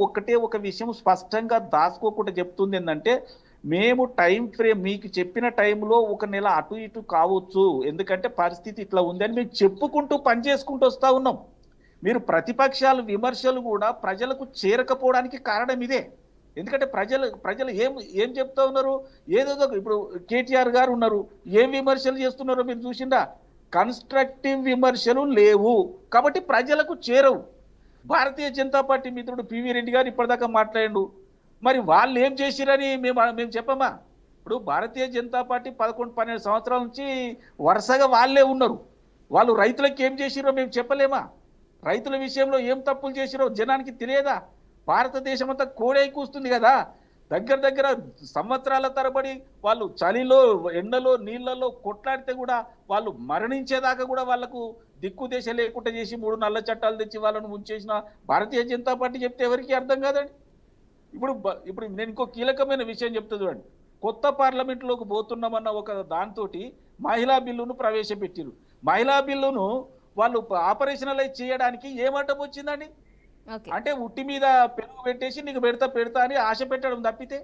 ఒక విషయం స్పష్టంగా దాచుకోకుండా చెప్తుంది ఏంటంటే, మేము టైం ఫ్రేమ్ మీకు చెప్పిన టైంలో 1 నెల అటు ఇటు కావచ్చు, ఎందుకంటే పరిస్థితి ఇట్లా ఉందని మేము చెప్పుకుంటూ పనిచేసుకుంటూ వస్తా ఉన్నాం. మీరు ప్రతిపక్షాలు విమర్శలు కూడా ప్రజలకు చేరకపోవడానికి కారణం ఇదే. ఎందుకంటే ప్రజలు ఏం చెప్తా ఉన్నారు, ఏదో ఇప్పుడు కేటీఆర్ గారు ఉన్నారు, ఏం విమర్శలు చేస్తున్నారో మీరు చూసిందా? కన్స్ట్రక్టివ్ విమర్శలు లేవు, కాబట్టి ప్రజలకు చేరవు. భారతీయ జనతా పార్టీ మిత్రుడు పివి రెడ్డి గారు ఇప్పటిదాకా మాట్లాడిండు, మరి వాళ్ళు ఏం చేసిరని మేము చెప్పమా? ఇప్పుడు భారతీయ జనతా పార్టీ 11-12 సంవత్సరాల నుంచి వరుసగా వాళ్ళే ఉన్నారు. వాళ్ళు రైతులకు ఏం చేసిరో మేము చెప్పలేమా? రైతుల విషయంలో ఏం తప్పులు చేసిరో జనానికి తెలియదా? భారతదేశం అంతా కోడై కూస్తుంది కదా. దగ్గర సంవత్సరాల తరబడి వాళ్ళు చలిలో, ఎండలో, నీళ్లలో కొట్లాడితే కూడా వాళ్ళు మరణించేదాకా కూడా వాళ్ళకు దిక్కు దేశ లేకుండా చేసి 3 నల్ల చట్టాలు తెచ్చి వాళ్ళను ముంచేసిన భారతీయ జనతా పార్టీ చెప్తే ఎవరికి అర్థం కాదండి. ఇప్పుడు నేను ఇంకో కీలకమైన విషయం చెప్తా చూడండి. కొత్త పార్లమెంట్లోకి పోతున్నామన్న ఒక దాంతో మహిళా బిల్లును ప్రవేశపెట్టారు. మహిళా బిల్లును వాళ్ళు ఆపరేషనలైజ్ చేయడానికి ఏమడ్డం వచ్చిందండి? అంటే ఉట్టి మీద పెరుగు పెట్టేసి నీకు పెడతా అని ఆశ పెట్టడం తప్పితే,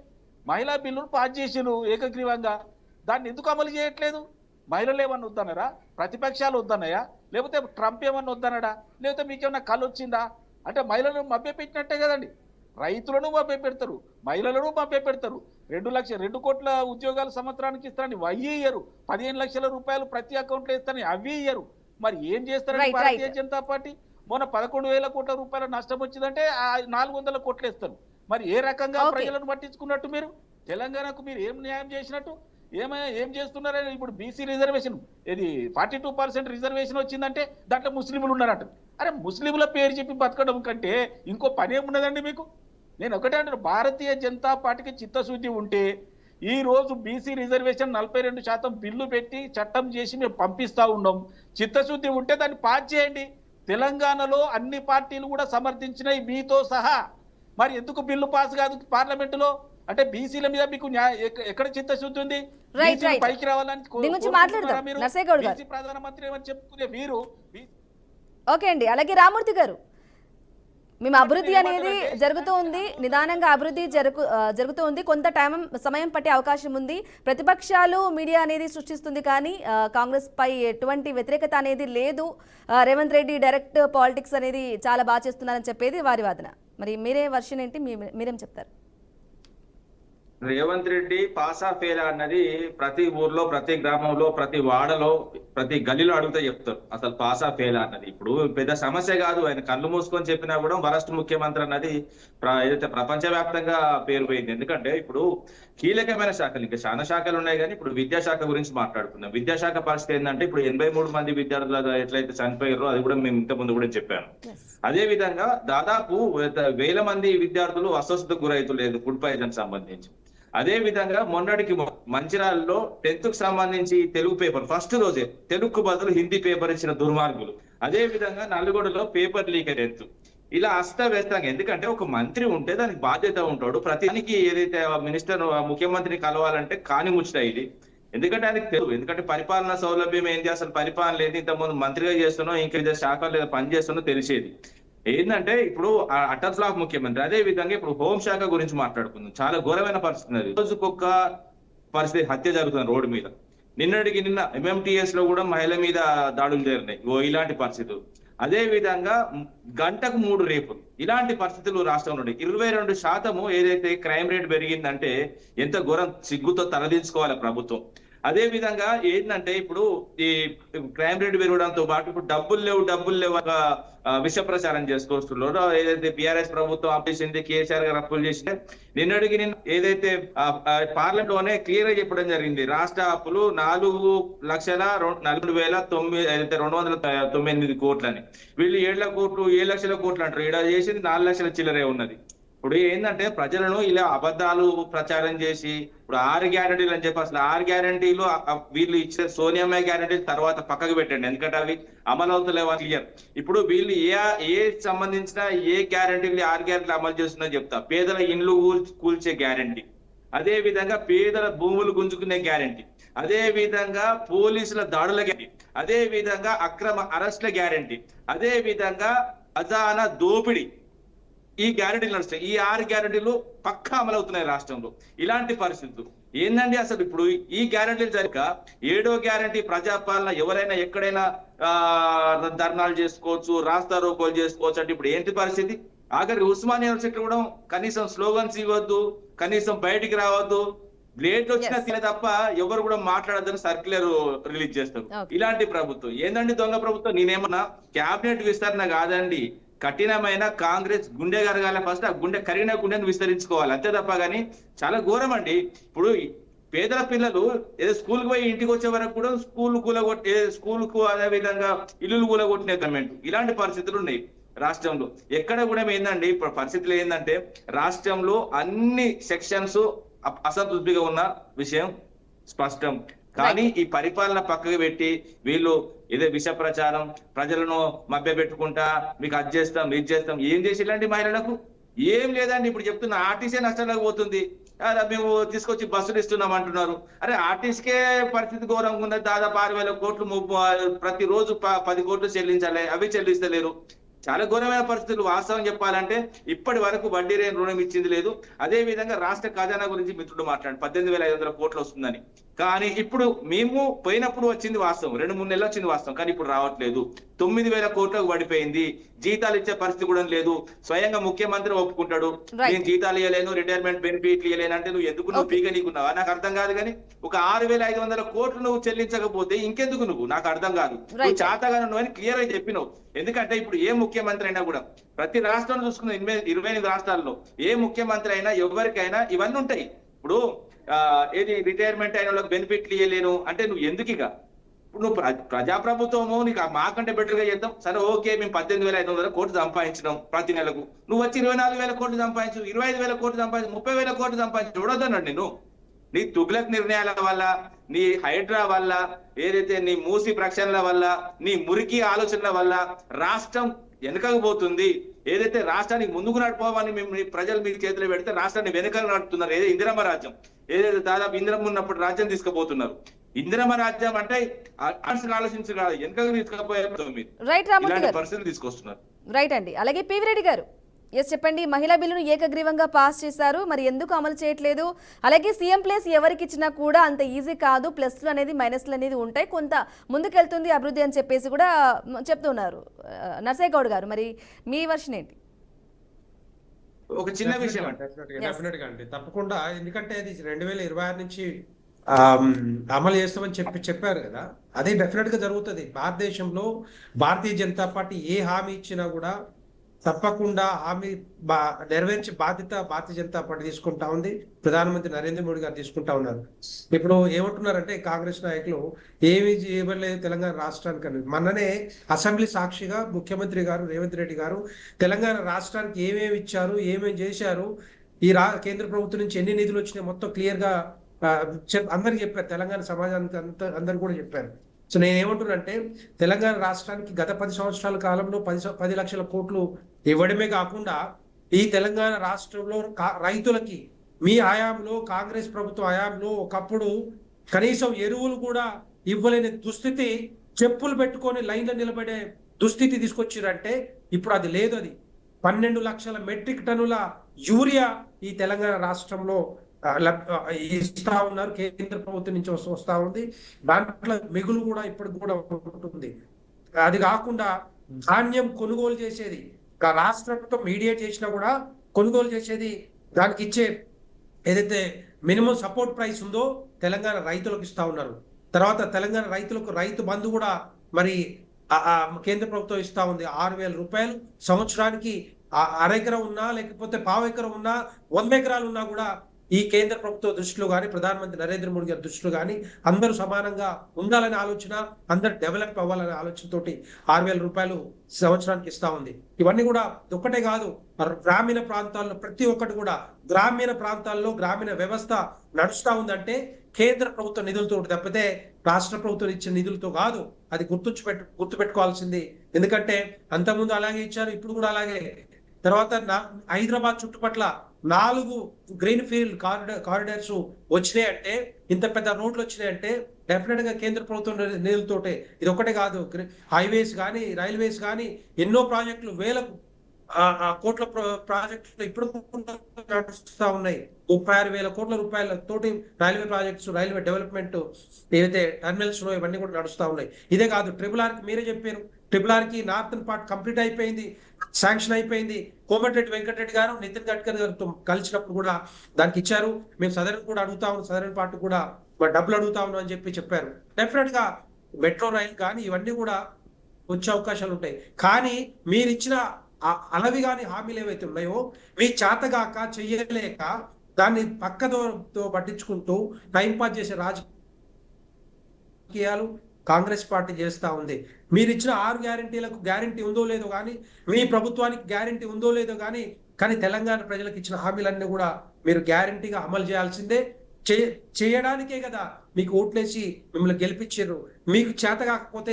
మహిళా బిల్లును పాస్ చేసిరు ఏకగ్రీవంగా. దాన్ని ఎందుకు అమలు చేయట్లేదు? మహిళలు ఏమన్నా వద్దన్నారా? ప్రతిపక్షాలు వద్దన్నాయా? లేకపోతే ట్రంప్ ఏమన్నా వద్దన్నాడా? లేకపోతే మీకేమన్నా కళ్ళు వచ్చిందా? అంటే మహిళలను మభ్యపెట్టినట్టే కదండి. రైతులను మభ్యపెడతారు, మహిళలను మభ్యపెడతారు. 2 కోట్ల ఉద్యోగాలు సంవత్సరానికి ఇస్తారని అవి ఇయ్యరు, 15 లక్షల రూపాయలు ప్రతి అకౌంట్లో ఇస్తారని అవి ఇయ్యరు. మరి ఏం చేస్తారని భారతీయ జనతా పార్టీ? మొన్న 11,000 కోట్ల రూపాయల నష్టం వచ్చిందంటే 400 కోట్లు ఇస్తారు. మరి ఏ రకంగా ప్రజలను పట్టించుకున్నట్టు మీరు? తెలంగాణకు మీరు ఏం న్యాయం చేసినట్టు? ఏం చేస్తున్నారని? ఇప్పుడు బీసీ రిజర్వేషన్ ఇది 42% రిజర్వేషన్ వచ్చిందంటే దాంట్లో ముస్లింలు ఉన్నారట. అరే, ముస్లింల పేరు చెప్పి బతకడం కంటే ఇంకో పని ఏమున్నదండి మీకు? నేను ఒకటే అంటాను, భారతీయ జనతా పార్టీకి చిత్తశుద్ధి ఉంటే ఈ రోజు బీసీ రిజర్వేషన్ 42% బిల్లు పెట్టి చట్టం చేసి మేము పంపిస్తా ఉన్నాం. చిత్తశుద్ధి ఉంటే దాన్ని పాస్ చేయండి. తెలంగాణలో అన్ని పార్టీలు కూడా సమర్థించినాయి మీతో సహా. మరి ఎందుకు బిల్లు పాస్ కాదు పార్లమెంటులో? అంటే బీసీల మీద మీకు ఎక్కడ చిత్తశుద్ధి ఉంది? పైకి రావాలని ప్రధానమంత్రి ఏమని చెప్పుకునే మీరు. ఓకే అండి, అలాగే రామూర్తి గారు, మేము అభివృద్ధి అనేది జరుగుతూ ఉంది, నిదానంగా అభివృద్ధి జరుగుతూ ఉంది, కొంత సమయం పట్టే అవకాశం ఉంది. ప్రతిపక్షాలు మీడియా అనేది సృష్టిస్తుంది, కానీ కాంగ్రెస్ పై ఎటువంటి వ్యతిరేకత అనేది లేదు. రేవంత్ రెడ్డి డైరెక్ట్ పాలిటిక్స్ అనేది చాలా బాగా చేస్తున్నారని చెప్పేది వారి వాదన. మరి మీరే వర్షన్ ఏంటి, మీరేం చెప్తారు? రేవంత్ రెడ్డి పాసా ఫేలా అన్నది ప్రతి ఊర్లో, ప్రతి గ్రామంలో, ప్రతి వాడలో, ప్రతి గల్లీలో అడిగితే చెప్తారు అసలు పాసా ఫేలా అన్నది. ఇప్పుడు పెద్ద సమస్య కాదు, ఆయన కళ్ళు మూసుకొని చెప్పినా కూడా వరస్ట్ ముఖ్యమంత్రి అన్నది ఏదైతే ప్రపంచవ్యాప్తంగా పేరు పోయింది. ఎందుకంటే ఇప్పుడు కీలకమైన శాఖలు, ఇంకా చాలా శాఖలు ఉన్నాయి, కానీ ఇప్పుడు విద్యాశాఖ గురించి మాట్లాడుకుందాం. విద్యాశాఖ పరిస్థితి ఏంటంటే, ఇప్పుడు 83 మంది విద్యార్థులు ఎట్లయితే చనిపోయారో అది కూడా మేము ఇంత ముందు కూడా చెప్పాను. అదే విధంగా దాదాపు 1000 మంది విద్యార్థులు అస్వస్థతకు గురైతులేదు ఫుడ్ పాయిజన్ సంబంధించి. అదే విధంగా మొన్నటికి మంచిర్యాలలో 10th కు సంబంధించి తెలుగు పేపర్ ఫస్ట్ రోజే తెలుగుకు బదులు హిందీ పేపర్ ఇచ్చిన దుర్మార్గులు. అదే విధంగా నల్గొండలో పేపర్ లీక్ 10th. ఇలా అస్తవ్యస్తంగా, ఎందుకంటే ఒక మంత్రి ఉంటే దానికి బాధ్యత ఉంటాడు. ప్రతిదానికి ఏదైతే మినిస్టర్ ముఖ్యమంత్రిని కలవాలంటే కాని ముచ్చట ఇది. ఎందుకంటే ఆయనకి తెలుసు, ఎందుకంటే పరిపాలన సౌలభ్యం ఏంటి, అసలు పరిపాలన లేదు, ఇంతకుముందు మంత్రిగా చేస్తున్నాం, ఇంకా ఇదే శాఖలు లేదా పని చేస్తున్నో తెలిసేది. ఏంటంటే ఇప్పుడు అటర్ ఫ్లాప్ ముఖ్యమంత్రి. అదే విధంగా ఇప్పుడు హోంశాఖ గురించి మాట్లాడుకుందాం. చాలా ఘోరమైన పరిస్థితి. రోజుకొక పరిస్థితి, హత్య జరుగుతుంది రోడ్డు మీద. నిన్న MMTS లో కూడా మహిళ మీద దాడులు జరిగినాయి. ఇలాంటి పరిస్థితులు. అదే విధంగా గంటకు 3 రేపులు. ఇలాంటి పరిస్థితులు రాష్ట్రంలో ఉన్నాయి. 22% ఏదైతే క్రైమ్ రేట్ పెరిగిందంటే ఎంత ఘోరం, సిగ్గుతో తలదించుకోవాలి ప్రభుత్వం. అదే విధంగా ఏంటంటే ఇప్పుడు ఈ క్రైమ్ రేట్ పెరగడంతో పాటు ఇప్పుడు డబ్బులు లేవు విష ప్రచారం చేసుకొస్తున్నారు. ఏదైతే బీఆర్ఎస్ ప్రభుత్వం ఆపేసింది, కేసీఆర్ గారు అప్పులు చేసింది, నిన్నటికి ఏదైతే పార్లమెంట్ లోనే క్లియర్ గా చెప్పడం జరిగింది. రాష్ట్ర అప్పులు 4,40,209 కోట్లని. వీళ్ళు 7 లక్షల కోట్లు అంటారు. ఈడ చేసింది 4 లక్షల చిల్లరే ఉన్నది. ఇప్పుడు ఏంటంటే ప్రజలను ఇలా అబద్ధాలు ప్రచారం చేసి ఇప్పుడు 6 గ్యారంటీలు అని చెప్పి అసలు 6 గ్యారంటీలు వీళ్ళు ఇచ్చే సోనియమ్మ గ్యారంటీలు తర్వాత పక్కకు పెట్టండి, ఎందుకంటే అవి అమలు అవుతలేవు క్లియర్. ఇప్పుడు వీళ్ళు ఏ సంబంధించిన ఏ గ్యారంటీలు 6 గ్యారంటీలు అమలు చేస్తున్నా చెప్తా. పేదల ఇండ్లు కూల్చే గ్యారంటీ, అదే విధంగా పేదల భూములు గుంజుకునే గ్యారంటీ, అదే విధంగా పోలీసుల దాడుల గ్యారంటీ, అదే విధంగా అక్రమ అరెస్ట్ల గ్యారంటీ, అదే విధంగా ఖజానా దోపిడీ, ఈ గ్యారంటీలు నడుస్తాయి. ఈ 6 గ్యారంటీలు పక్కా అమలవుతున్నాయి రాష్ట్రంలో. ఇలాంటి పరిస్థితులు ఏందండి అసలు? ఇప్పుడు ఈ గ్యారంటీలు జరిగాక 7వ గ్యారంటీ ప్రజాపాలన, ఎవరైనా ఎక్కడైనా ధర్నాలు చేసుకోవచ్చు, రాస్తా రోకోలు చేసుకోవచ్చు అంటే ఇప్పుడు ఏంటి పరిస్థితి? ఆఖరికి ఉస్మానియా యూనివర్సిటీ కూడా కనీసం స్లోగన్స్ ఇవ్వద్దు, కనీసం బయటికి రావద్దు, లేట్ వచ్చినా తినే తప్ప ఎవరు కూడా మాట్లాడద్దని సర్క్యులర్ రిలీజ్ చేస్తారు. ఇలాంటి ప్రభుత్వం ఏందండి? దొంగ ప్రభుత్వం. నేనేమన్నా క్యాబినెట్ విస్తరణ కాదండి, కఠినమైన కాంగ్రెస్ గుండె కరగాలి. ఫస్ట్ ఆ కరిగిన గుండెను విస్తరించుకోవాలి, అంతే తప్ప గానీ చాలా ఘోరం అండి. ఇప్పుడు పేదల పిల్లలు ఏదో స్కూల్కి పోయి ఇంటికి వచ్చే వరకు కూడా స్కూల్కు అదే విధంగా ఇల్లులు కూలగొట్టిన గవర్నమెంట్. ఇలాంటి పరిస్థితులు ఉన్నాయి రాష్ట్రంలో. ఎక్కడ కూడా ఏందండి ఇప్పుడు పరిస్థితులు ఏంటంటే రాష్ట్రంలో అన్ని సెక్షన్స్ అసంతృప్తిగా ఉన్న విషయం స్పష్టం. కానీ ఈ పరిపాలన పక్కకు పెట్టి వీళ్ళు ఏదో విష ప్రచారం, ప్రజలను మభ్య పెట్టుకుంటా మీకు అది చేస్తాం ఇది చేస్తాం. ఏం చేసేలాంటి మహిళలకు ఏం లేదండి. ఇప్పుడు చెప్తున్నా ఆర్టీసీ నష్టంలోకి పోతుంది, మేము తీసుకొచ్చి బస్సులు ఇస్తున్నాం అంటున్నారు. అరే ఆర్టీసీకే పరిస్థితి ఘోరంగా ఉన్నది. దాదాపు 6,000 కోట్లు ప్రతిరోజు 10 కోట్లు చెల్లించాలి, అవి చెల్లిస్తలేరు. చాలా ఘోరమైన పరిస్థితులు. వాస్తవం చెప్పాలంటే ఇప్పటి వరకు వడ్డీ రేటు రుణం ఇచ్చింది లేదు. అదే విధంగా రాష్ట్ర ఖజానా గురించి మిత్రుడు మాట్లాడు 18,500 కోట్లు వస్తుందని. కానీ ఇప్పుడు మేము పోయినప్పుడు వచ్చింది వాస్తవం, 2-3 నెలలు వచ్చింది వాస్తవం, కానీ ఇప్పుడు రావట్లేదు. 9,000 కోట్లకు పడిపోయింది. జీతాలు ఇచ్చే పరిస్థితి కూడా లేదు. స్వయంగా ముఖ్యమంత్రి ఒప్పుకుంటాడు, నేను జీతాలు ఇవ్వలేను, రిటైర్మెంట్ బెనిఫిట్లు ఇవ్వలేను అంటే నువ్వు ఎందుకు పీక నీకున్నావా నాకు అర్థం కాదు. కానీ ఒక 6,500 కోట్లు నువ్వు చెల్లించకపోతే ఇంకెందుకు నువ్వు నాకు అర్థం కాదు. నువ్వు చాతగాను నువ్వు అని క్లియర్ గా చెప్పినావు. ఎందుకంటే ఇప్పుడు ఏ ముఖ్యమంత్రి అయినా కూడా ప్రతి రాష్ట్రంలో చూసుకున్న 28 రాష్ట్రాల్లో ఏ ముఖ్యమంత్రి అయినా ఎవరికైనా ఇవన్నీ ఉంటాయి. ఇప్పుడు ఏది రిటైర్మెంట్ అయిన వాళ్ళకి బెనిఫిట్లు ఇవ్వలేను అంటే నువ్వు ఎందుకు? ఇక ఇప్పుడు నువ్వు ప్రజాప్రభుత్వము నీకు మాకంటే బెటర్ గా చేద్దాం, సరే ఓకే, మేము 18,500 కోట్లు సంపాదించినాం ప్రతి నెలకు, నువ్వు వచ్చి 24,000 కోట్లు సంపాదించు, 25,000 కోట్లు సంపాదించు, 30,000 కోట్లు సంపాదించు. చూడొద్దన్నాడు నేను. నీ తుగ్లక్ నిర్ణయాల వల్ల, నీ హైడ్రా వల్ల, ఏదైతే నీ మూసి ప్రక్షాళన వల్ల, నీ మురికి ఆలోచనల వల్ల రాష్ట్రం వెనకకు పోతుంది. ఏదైతే రాష్ట్రానికి ముందుకు నడిపోవని మేము ప్రజలు మీ చేతిలో పెడితే రాష్ట్రాన్ని వెనకకు నడుపుతున్నారు. ఏదో ఇందిరమ్మ రాజ్యం, ఏదైతే దాదాపు ఇందిరమ్మ ఉన్నప్పుడు రాజ్యం తీసుకుపోతున్నారు. ఇందిరమ్మ రాజ్యం అంటే ఆలోచించి కాదు, వెనకకు తీసుకుపోయే పరిస్థితులు తీసుకొస్తున్నారు. రైట్ అండి. అలాగే పివి రెడ్డి గారు, ఎస్ చెప్పండి. మహిళా బిల్లును ఏకగ్రీవంగా పాస్ చేశారు, మరి ఎందుకు అమలు చేయట్లేదు? అలాగే సీఎం ప్లేస్ ఎవరికి ఇచ్చినా కూడా అంత ఈజీ కాదు, ప్లస్లు అనేది మైనస్లు అనేది ఉంటాయి, కొంత ముందుకెళ్తుంది అభివృద్ధి అని చెప్పేసి కూడా చెప్తున్నారు నర్సయ్య గౌడ్ గారు. మరి మీ వర్షన్ ఏంటి? ఒక చిన్న విషయం డెఫినెట్ గా అండి, తప్పకుండా. ఎందుకంటే అది 2026 నుంచి అమలు చేస్తామని చెప్పారు కదా, అదే డెఫినెట్ గా జరుగుతుంది. భారతదేశంలో భారతీయ జనతా పార్టీ ఏ హామీ ఇచ్చినా కూడా తప్పకుండా హామీ నెరవేర్చే బాధ్యత భారతీయ జనతా పార్టీ తీసుకుంటా ఉంది, ప్రధానమంత్రి నరేంద్ర మోడీ గారు తీసుకుంటా ఉన్నారు. ఇప్పుడు ఏమంటున్నారంటే కాంగ్రెస్ నాయకులు ఏమి చేయలేదు తెలంగాణ రాష్ట్రానికి అని. మొన్ననే అసెంబ్లీ సాక్షిగా ముఖ్యమంత్రి గారు రేవంత్ రెడ్డి గారు తెలంగాణ రాష్ట్రానికి ఏమేమి ఇచ్చారు, ఏమేమి చేశారు, ఈ కేంద్ర ప్రభుత్వం నుంచి ఎన్ని నిధులు వచ్చినాయి మొత్తం క్లియర్ గా అందరికి చెప్పారు. తెలంగాణ సమాజానికి అందరు కూడా చెప్పారు. సో నేను ఏమంటున్నానంటే తెలంగాణ రాష్ట్రానికి గత 10 సంవత్సరాల కాలంలో 10 లక్షల కోట్లు ఇవ్వడమే కాకుండా ఈ తెలంగాణ రాష్ట్రంలో రైతులకి మీ హయాంలో, కాంగ్రెస్ ప్రభుత్వ హయాంలో ఒకప్పుడు కనీసం ఎరువులు కూడా ఇవ్వలేని దుస్థితి, చెప్పులు పెట్టుకొని లైన్లో నిలబడే దుస్థితి తీసుకొచ్చిరంటే ఇప్పుడు అది లేదు. అది 12 లక్షల మెట్రిక్ టన్నుల యూరియా ఈ తెలంగాణ రాష్ట్రంలో ఇస్తా ఉన్నారు, కేంద్ర ప్రభుత్వం నుంచి వస్తా ఉంది. దాంట్లో మిగులు కూడా ఇప్పటికి కూడా ఉంటుంది. అది కాకుండా ధాన్యం కొనుగోలు చేసేది రాష్ట్ర ప్రభుత్వం మీడియేట్ చేసినా కూడా కొనుగోలు చేసేది దానికి ఇచ్చే ఏదైతే మినిమం సపోర్ట్ ప్రైస్ ఉందో తెలంగాణ రైతులకు ఇస్తా ఉన్నారు. తర్వాత తెలంగాణ రైతులకు రైతు బంధు కూడా మరి కేంద్ర ప్రభుత్వం ఇస్తా ఉంది 6,000 రూపాయలు సంవత్సరానికి. అరెకరం ఉన్నా లేకపోతే పావు ఎకరం ఉన్నా 100 ఎకరాలు ఉన్నా కూడా ఈ కేంద్ర ప్రభుత్వ దృష్టిలో కానీ ప్రధానమంత్రి నరేంద్ర మోడీ గారి దృష్టిలో కానీ అందరూ సమానంగా ఉండాలనే ఆలోచన, అందరు డెవలప్ అవ్వాలనే ఆలోచనతోటి 6,000 రూపాయలు సంవత్సరానికి ఇస్తా ఉంది. ఇవన్నీ కూడా ఒక్కటే కాదు, గ్రామీణ ప్రాంతాల్లో ప్రతి ఒక్కటి కూడా గ్రామీణ ప్రాంతాల్లో గ్రామీణ వ్యవస్థ నడుస్తా ఉందంటే కేంద్ర ప్రభుత్వ నిధులతో తప్పితే రాష్ట్ర ప్రభుత్వం ఇచ్చిన నిధులతో కాదు. అది గుర్తుపెట్టుకోవాల్సింది. ఎందుకంటే అంతకుముందు అలాగే ఇచ్చారు, ఇప్పుడు కూడా అలాగే. తర్వాత హైదరాబాద్ చుట్టుపట్ల 4 గ్రీన్ ఫీల్డ్ కారిడార్స్ వచ్చినాయి అంటే, ఇంత పెద్ద రోడ్లు వచ్చినాయి అంటే డెఫినెట్ గా కేంద్ర ప్రభుత్వం నిధులతోటే. ఇది ఒకటే కాదు, హైవేస్ కానీ రైల్వేస్ కానీ ఎన్నో ప్రాజెక్టులు, వేల కోట్ల ప్రాజెక్టులు ఇప్పుడు నడుస్తా ఉన్నాయి. 36,000 కోట్ల రూపాయల తోటి రైల్వే ప్రాజెక్ట్స్, రైల్వే డెవలప్మెంట్ ఏవైతే టర్మినల్స్ ఇవన్నీ కూడా నడుస్తా ఉన్నాయి. ఇదే కాదు, RRR కి మీరే చెప్పారు, RRR కి నార్థన్ పార్ట్ కంప్లీట్ అయిపోయింది, శాంక్షన్ అయిపోయింది. కోమటిరెడ్డి వెంకటరెడ్డి గారు నితిన్ గడ్కరీ గారితో కలిసినప్పుడు కూడా దానికి ఇచ్చారు. మేము సదరన్ కూడా అడుగుతా ఉన్నాం, సదరన్ పార్ట్ కూడా డబ్బులు అడుగుతా ఉన్నాం అని చెప్పారు. డెఫినెట్ గా మెట్రో రైల్ కానీ ఇవన్నీ కూడా వచ్చే అవకాశాలు ఉంటాయి. కానీ మీరు ఇచ్చిన అలవి కాని హామీలు ఏవైతే ఉన్నాయో మీ చేతగాక చెయ్యలేక దాన్ని పక్కతో పట్టించుకుంటూ టైంపాస్ చేసే రాజకీయాలు కాంగ్రెస్ పార్టీ చేస్తా ఉంది. మీరు ఇచ్చిన 6 గ్యారంటీలకు గ్యారంటీ ఉందో లేదో కానీ, మీ ప్రభుత్వానికి గ్యారంటీ ఉందో లేదో కానీ తెలంగాణ ప్రజలకు ఇచ్చిన హామీలన్నీ కూడా మీరు గ్యారంటీగా అమలు చేయాల్సిందే. చేయడానికే కదా మీకు ఓట్లేసి మిమ్మల్ని గెలిపించారు. మీకు చేత కాకపోతే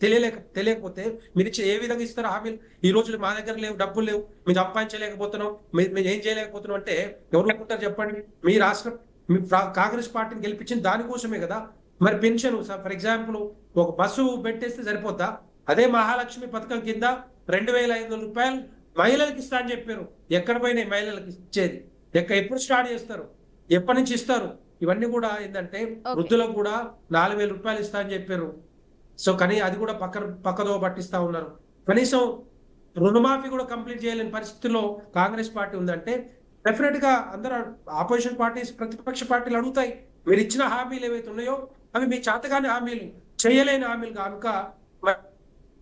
తెలియకపోతే మీరు ఏ విధంగా ఇస్తారు హామీలు? ఈ రోజు మా దగ్గర లేవు, డబ్బులు లేవు, మేము సంపాదించలేకపోతున్నాం, మేము ఏం చేయలేకపోతున్నాం అంటే ఎవరు అనుకుంటారు చెప్పండి? మీ కాంగ్రెస్ పార్టీని గెలిపించింది దానికోసమే కదా. మరి పెన్షన్ ఫర్ ఎగ్జాంపుల్ ఒక బస్సు పెట్టేస్తే సరిపోతా? అదే మహాలక్ష్మి పథకం కింద 2,500 రూపాయలు మహిళలకు ఇస్తా అని చెప్పారు. ఎక్కడ పోయినాయి మహిళలకు ఇచ్చేది? ఎప్పుడు స్టార్ట్ చేస్తారు? ఎప్పటి నుంచి ఇస్తారు? ఇవన్నీ కూడా ఏంటంటే వృద్ధులకు కూడా 4,000 రూపాయలు ఇస్తా అని చెప్పారు. సో కానీ అది కూడా పక్కదో పట్టిస్తా ఉన్నారు. కనీసం రుణమాఫీ కూడా కంప్లీట్ చేయలేని పరిస్థితుల్లో కాంగ్రెస్ పార్టీ ఉందంటే డెఫినెట్ గా అందరూ ఆపోజిషన్ పార్టీస్, ప్రతిపక్ష పార్టీలు అడుగుతాయి, మీరు ఇచ్చిన హామీలు ఏవైతే ఉన్నాయో అవి మీ చేతగాని హామీలు, చేయలేని హామీలు కనుక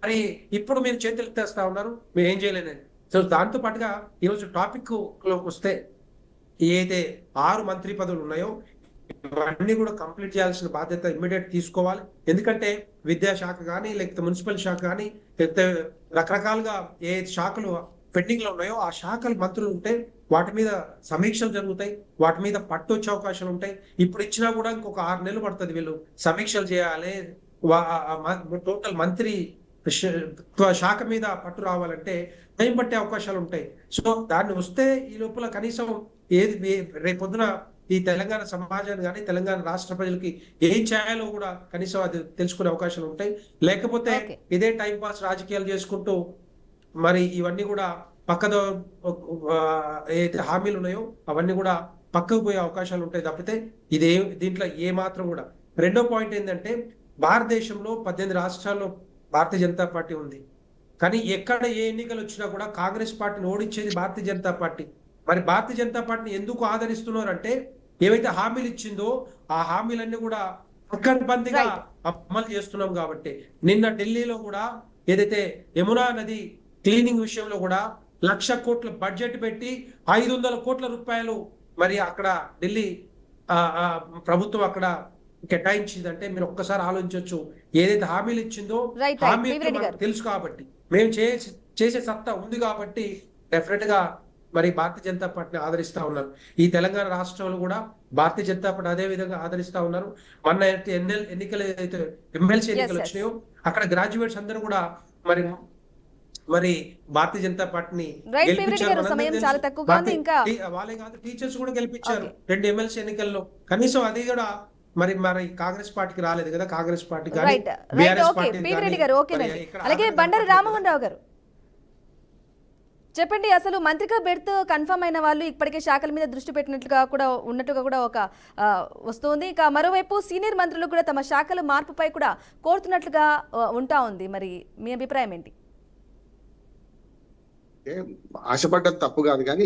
మరి ఇప్పుడు మీరు చేతులు తెస్తా ఉన్నారు, మీరు ఏం చేయలేదని. సో దాంతో పాటుగా ఈరోజు టాపిక్ లోకి వస్తే ఏదైతే 6 మంత్రి పదవులు ఉన్నాయో ఇవన్నీ కూడా కంప్లీట్ చేయాల్సిన బాధ్యత ఇమ్మీడియట్ తీసుకోవాలి. ఎందుకంటే విద్యాశాఖ కానీ లేకపోతే మున్సిపల్ శాఖ కానీ లేకపోతే రకరకాలుగా ఏ శాఖలు పెండింగ్ లో ఉన్నాయో ఆ శాఖలు మంత్రులు ఉంటే వాటి మీద సమీక్షలు జరుగుతాయి, వాటి మీద పట్టు వచ్చే అవకాశాలు ఉంటాయి. ఇప్పుడు ఇచ్చినా కూడా ఇంకొక 6 నెలలు పడుతుంది వీళ్ళు సమీక్షలు చేయాలి. టోటల్ మంత్రి శాఖ మీద పట్టు రావాలంటే టైం పట్టే అవకాశాలు ఉంటాయి. సో దాన్ని వస్తే ఈ లోపల కనీసం రేపొద్దున ఈ తెలంగాణ సమాజాన్ని కానీ తెలంగాణ రాష్ట్ర ప్రజలకి ఏం చేయాలో కూడా కనీసం అది తెలుసుకునే అవకాశాలు ఉంటాయి. లేకపోతే ఇదే టైం పాస్ రాజకీయాలు చేసుకుంటూ మరి ఇవన్నీ కూడా పక్కదో ఏదైతే హామీలు ఉన్నాయో అవన్నీ కూడా పక్కకు పోయే అవకాశాలు ఉంటాయి తప్పితే దీంట్లో ఏ మాత్రం కూడా. రెండో పాయింట్ ఏంటంటే భారతదేశంలో 18 రాష్ట్రాల్లో భారతీయ జనతా పార్టీ ఉంది. కానీ ఎక్కడ ఏ ఎన్నికలు వచ్చినా కూడా కాంగ్రెస్ పార్టీని ఓడించేది భారతీయ జనతా పార్టీ. మరి భారతీయ జనతా పార్టీని ఎందుకు ఆదరిస్తున్నారంటే ఏవైతే హామీలు ఇచ్చిందో ఆ హామీలన్నీ కూడా పకడ్బందీగా అమలు చేస్తున్నాం కాబట్టి. నిన్న ఢిల్లీలో కూడా ఏదైతే యమునా నది క్లీనింగ్ విషయంలో కూడా 1,00,000 కోట్ల బడ్జెట్ పెట్టి 500 కోట్ల రూపాయలు మరి అక్కడ ఢిల్లీ ప్రభుత్వం అక్కడ కేటాయించిందంటే మీరు ఒక్కసారి ఆలోచించవచ్చు. ఏదైతే హామీలు ఇచ్చిందో హామీ తెలుసు కాబట్టి, మేము చేసే సత్తా ఉంది కాబట్టి డెఫినెట్ గా మరి భారతీయ జనతా పార్టీని ఆదరిస్తా ఉన్నారు. ఈ తెలంగాణ రాష్ట్రంలో కూడా భారతీయ జనతా పార్టీ అదే విధంగా ఆదరిస్తా ఉన్నారు. మొన్న ఎన్నికలు ఏదైతే ఎమ్మెల్సీ ఎన్నికలు వచ్చినాయో అక్కడ గ్రాడ్యుయేట్స్ అందరూ కూడా మరి భారతీయ జనతా పార్టీని గెలిపించారు. వాళ్ళే కాదు టీచర్స్ కూడా గెలిపించారు 2 ఎమ్మెల్సీ ఎన్నికల్లో. కనీసం అది కూడా మరి కాంగ్రెస్ పార్టీకి రాలేదు కదా. కాంగ్రెస్ పార్టీ అలాగే బండారు రామ్మోహన్ రావు గారు చెప్పండి, అసలు మంత్రిగా బెర్త్ కన్ఫర్మ్ అయిన వాళ్ళు ఇప్పటికే శాఖల మీద దృష్టి పెట్టినట్లుగా కూడా ఒక వస్తుంది. ఇక మరోవైపు సీనియర్ మంత్రులు కూడా తమ శాఖల మార్పుపై కూడా కోరుతున్నట్లుగా ఉంటా ఉంది. మరి మీ అభిప్రాయం ఏంటి? అంటే ఆశపడ్డది తప్పు కాదు, కానీ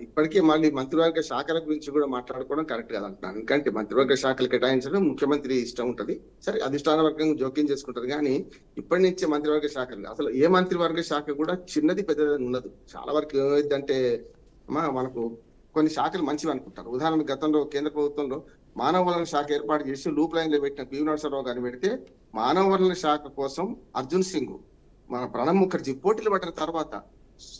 ఇప్పటికే మళ్ళీ మంత్రివర్గ శాఖల గురించి కూడా మాట్లాడుకోవడం కరెక్ట్ కాదు అంటున్నాను. ఎందుకంటే మంత్రివర్గ శాఖలు కేటాయించడం ముఖ్యమంత్రి ఇష్టం ఉంటది, సరే అధిష్టాన వర్గం జోక్యం చేసుకుంటది. కానీ ఇప్పటి నుంచే మంత్రివర్గ శాఖలు, అసలు ఏ మంత్రివర్గ శాఖ కూడా చిన్నది పెద్దది ఉండదు. చాలా వరకు ఏమైందంటే మనకు కొన్ని శాఖలు మంచివి అనుకుంటారు. ఉదాహరణ, గతంలో కేంద్ర ప్రభుత్వంలో మానవ వనరుల శాఖ ఏర్పాటు చేసి లూప్ లైన్ లో పెట్టిన పివి నరసింహరావు గారిని పెడితే మానవ వనరుల శాఖ కోసం అర్జున్ సింగ్, మన ప్రణబ్ ముఖర్జీ పోటీలు పడిన తర్వాత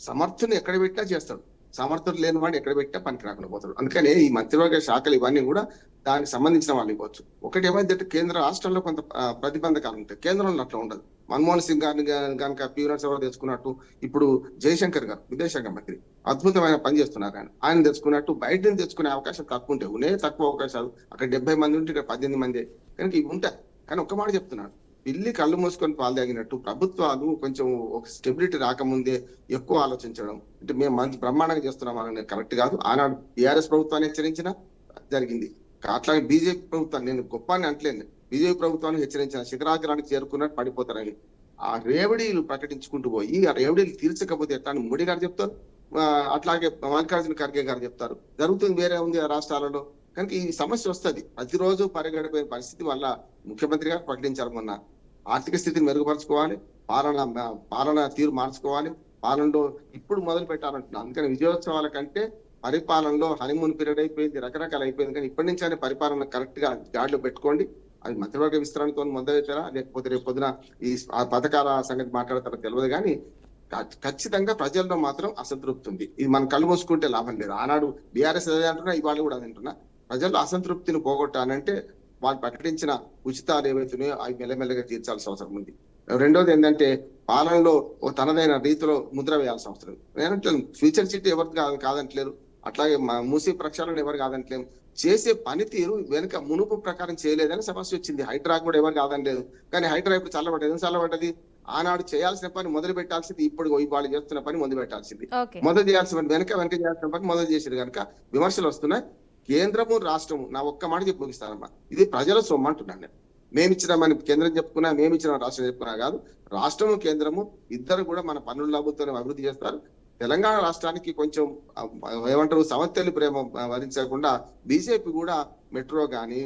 సమర్థుని ఎక్కడ పెట్టినా చేస్తాడు, సమర్థుడు లేని వాడిని ఎక్కడ పెట్టినా పనికి రాకుండా పోతాడు. అందుకనే ఈ మంత్రివర్గ శాఖలు ఇవన్నీ కూడా దానికి సంబంధించిన వాళ్ళు ఇవ్వచ్చు. ఒకటి ఏమైందంటే కేంద్ర రాష్ట్రంలో కొంత ప్రతిబంధకాలు ఉంటాయి, కేంద్రంలో అట్లా ఉండదు. మన్మోహన్ సింగ్ గారిని కనుక పివి నరసింహరావు తెచ్చుకున్నట్టు, ఇప్పుడు జయశంకర్ గారు విదేశాంగ మంత్రి అద్భుతమైన పని చేస్తున్నారు. ఆయన తెచ్చుకున్నట్టు బయట నుంచి తెచ్చుకునే అవకాశం తక్కువ ఉంటాయి, ఉన్నాయి తక్కువ అవకాశాలు. అక్కడ 70 మంది ఉంటే ఇక్కడ 18 మంది కనుక ఇవి ఉంటాయి. కానీ ఒక్క మాట చెప్తున్నాడు, పిల్లి కళ్ళు మూసుకొని పాలు తాగినట్టు ప్రభుత్వాలు కొంచెం ఒక స్టెబిలిటీ రాకముందే ఎక్కువ ఆలోచించడం, అంటే మేము మంచి బ్రహ్మాండంగా చేస్తున్నాం అనేది కరెక్ట్ కాదు. ఆనాడు టీఆర్ఎస్ ప్రభుత్వాన్ని హెచ్చరించిన జరిగింది, అట్లాగే బీజేపీ ప్రభుత్వాన్ని, నేను గొప్ప అని అంటలేదు, బీజేపీ ప్రభుత్వాన్ని హెచ్చరించిన శిఖరాగ్రానికి చేరుకున్నట్టు పడిపోతారని ఆ రేవడీలు ప్రకటించుకుంటూ పోయి ఆ రేవడీలు తీర్చకపోతే ఎట్లా అని మోడీ గారు చెప్తారు, అట్లాగే మల్లికార్జున ఖర్గే గారు చెప్తారు. జరుగుతుంది వేరే ఉంది ఆ రాష్ట్రాలలో. కనుక ఈ సమస్య వస్తుంది, ప్రతిరోజు పరిగెడిపోయిన పరిస్థితి వల్ల ముఖ్యమంత్రి గారు ప్రకటించారు మొన్న, ఆర్థిక స్థితిని మెరుగుపరచుకోవాలి, పాలన తీరు మార్చుకోవాలి, పాలనలో ఇప్పుడు మొదలు పెట్టాలంటున్నాను. అందుకని విజయోత్సవాల కంటే పరిపాలనలో హనీమూన్ పీరియడ్ అయిపోయింది, రకరకాలు అయిపోయింది. కానీ ఇప్పటి నుంచి అనే పరిపాలన కరెక్ట్ గా గాడిలో పెట్టుకోండి. అది మంత్రివర్గ విస్తరణతో మొదలవుతారా లేకపోతే రేపు పొద్దున ఈ పథకాల సంగతి మాట్లాడతారో తెలియదు. కానీ ఖచ్చితంగా ప్రజల్లో మాత్రం అసంతృప్తి ఉంది. ఇది మనం కళ్ళు మూసుకుంటే లాభం లేదు. ఆనాడు బీఆర్ఎస్ అదే అంటున్నా, ఇవాళ కూడా అది అంటున్నా. ప్రజల్లో అసంతృప్తిని పోగొట్టాలంటే వాళ్ళు ప్రకటించిన ఉచితాలు ఏవైతున్నాయో అవి మెల్లమెల్లగా తీర్చాల్సిన అవసరం ఉంది. రెండోది ఏంటంటే పాలనలో ఓ తనదైన రీతిలో ముద్ర వేయాల్సిన అవసరం. నేనంటే ఫ్యూచర్ సిటీ ఎవరికి కాదంటలేరు, అట్లాగే మూసీ ప్రక్షాళన ఎవరు కాదంటలేము. చేసే పనితీరు వెనుక మునుపు ప్రకారం చేయలేదని సమస్య వచ్చింది. హైడ్రా కూడా ఎవరు కాదనలేదు, కానీ హైడ్రా ఇప్పుడు చల్లబడ్డది. చల్లబడ్డది ఆనాడు చేయాల్సిన పని మొదలు పెట్టాల్సింది, ఇప్పుడు వాళ్ళు చేస్తున్న పని మొదలు పెట్టాల్సింది. మొదలు చేయాల్సిన పని వెనక చేయాల్సిన పని మొదలు చేసేది. కనుక విమర్శలు వస్తున్నాయి. కేంద్రము రాష్ట్రము, నా ఒక్క మాట చెప్పి ముగిస్తానమ్మా, ఇది ప్రజల సొమ్ము అంటున్నాను నేను. మేమిచ్చినామని కేంద్రం చెప్పుకున్నా, మేమిచ్చిన రాష్ట్రం చెప్పుకున్నా కాదు, రాష్ట్రము కేంద్రము ఇద్దరు కూడా మన పన్నుల లాభంతోనే అభివృద్ధి చేస్తారు. తెలంగాణ రాష్ట్రానికి కొంచెం ఏమంటారు సమర్థ్యులు ప్రేమ వరించకుండా బీజేపీ కూడా మెట్రో కానీ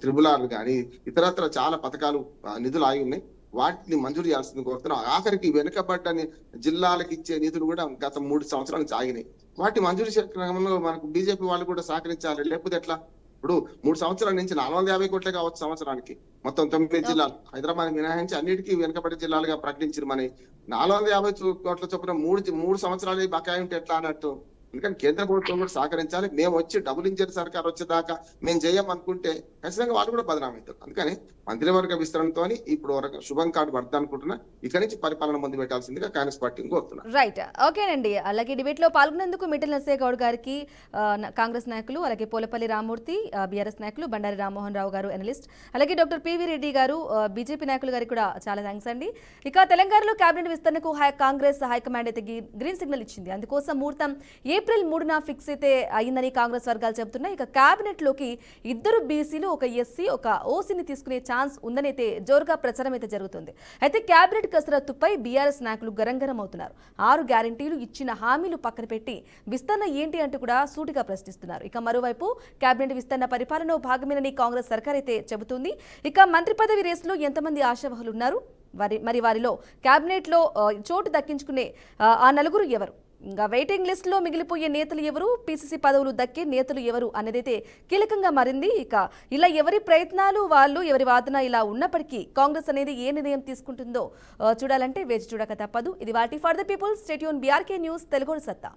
త్రిబుల్ కానీ ఇతరత్ర చాలా పథకాలు నిధులు ఆగి ఉన్నాయి, వాటిని మంజూరు చేయాల్సింది కోరుతున్నాం. ఆఖరికి వెనుకబడ్డని జిల్లాలకు ఇచ్చే నిధులు కూడా గత 3 సంవత్సరాల నుంచి ఆగినాయి. వాటి మంజూరు క్రమంలో మనకు బీజేపీ వాళ్ళు కూడా సహకరించాలి, లేకపోతే ఎట్లా? ఇప్పుడు 3 సంవత్సరాల నుంచి 450 కోట్లే కావచ్చు సంవత్సరానికి. మొత్తం 9 జిల్లాలు హైదరాబాద్ మినహాయించి అన్నిటికీ వెనుకబడి జిల్లాలుగా ప్రకటించారు. మన 450 కోట్ల చొప్పున 3 సంవత్సరాలు బకాయి ఉంటే ఎట్లా అన్నట్టు. ఎందుకంటే కేంద్ర ప్రభుత్వం కూడా సహకరించాలి. మేము వచ్చి డబుల్ ఇంజన్ సర్కార్ వచ్చేదాకా మేము చేయమనుకుంటే ఖచ్చితంగా వాళ్ళు కూడా బదనామవుతారు. అందుకని మంత్రివర్గ విస్తరణతో ఇప్పుడు వరకు శుభం కార్డు పడతా అనుకుంటున్నా. ఇక్కడి నుంచి పరిపాలన ముందు పెట్టాల్సిందిగా కాంగ్రెస్ పార్టీని కోరుతున్నా. రైట్, ఓకేనండి. అలాగే డిబేట్ లో పాల్గొనేందుకు మిట్టెల నరసయ్య గౌడ్ గారికి కాంగ్రెస్ నాయకులు, అలాగే పోలపల్లి రామ్మూర్తి బీఆర్ఎస్ నాయకులు, బండారి రామ్మోహన్ రావు గారు ఎనలిస్ట్, అలాగే డాక్టర్ పివి రెడ్డి గారు బీజేపీ నాయకులు గారికి కూడా చాలా థ్యాంక్స్ అండి. ఇక తెలంగాణలో కేబినెట్ విస్తరణకు కాంగ్రెస్ హైకమాండ్ అయితే గ్రీన్ సిగ్నల్ ఇచ్చింది. అందుకోసం ముహూర్తం ఏప్రిల్ 3న ఫిక్స్ అయితే అయిందని కాంగ్రెస్ వర్గాలు చెబుతున్నాయి. ఇక కేబినెట్ లోకి 2 బీసీలు, ఒక ఎస్సీ, ఒక ఓసీని తీసుకునే ఛాన్స్ ఉందని అయితే జోరుగా ప్రచారం అయితే జరుగుతుంది. అయితే కేబినెట్ కసరత్తుపై బీఆర్ఎస్ నాయకులు గరంగరం అవుతున్నారు. 6 గ్యారంటీలు ఇచ్చిన హామీలు పక్కన పెట్టి విస్తరణ ఏంటి అంటూ కూడా సూటిగా ప్రశ్నిస్తున్నారు. ఇక మరోవైపు కేబినెట్ విస్తరణ పరిపాలనలో భాగమేనని కాంగ్రెస్ సర్కార్ అయితే చెబుతుంది. ఇక మంత్రి పదవి రేసులో ఎంతమంది ఆశావహులు ఉన్నారు, మరి వారిలో కేబినెట్ లో చోటు దక్కించుకునే ఆ నలుగురు ఎవరు, ఇంకా వెయిటింగ్ లిస్ట్ లో మిగిలిపోయే నేతలు ఎవరు, పీసీసీ పదవులు దక్కే నేతలు ఎవరు అనేదైతే కీలకంగా మారింది. ఇక ఇలా ఎవరి ప్రయత్నాలు వాళ్ళు, ఎవరి వాదన ఇలా ఉన్నప్పటికీ కాంగ్రెస్ అనేది ఏ నిర్ణయం తీసుకుంటుందో చూడాలంటే వేచి చూడక తప్పదు. ఇది వాటి for the people. Stay tune, BRK news, Telugu సత్తా.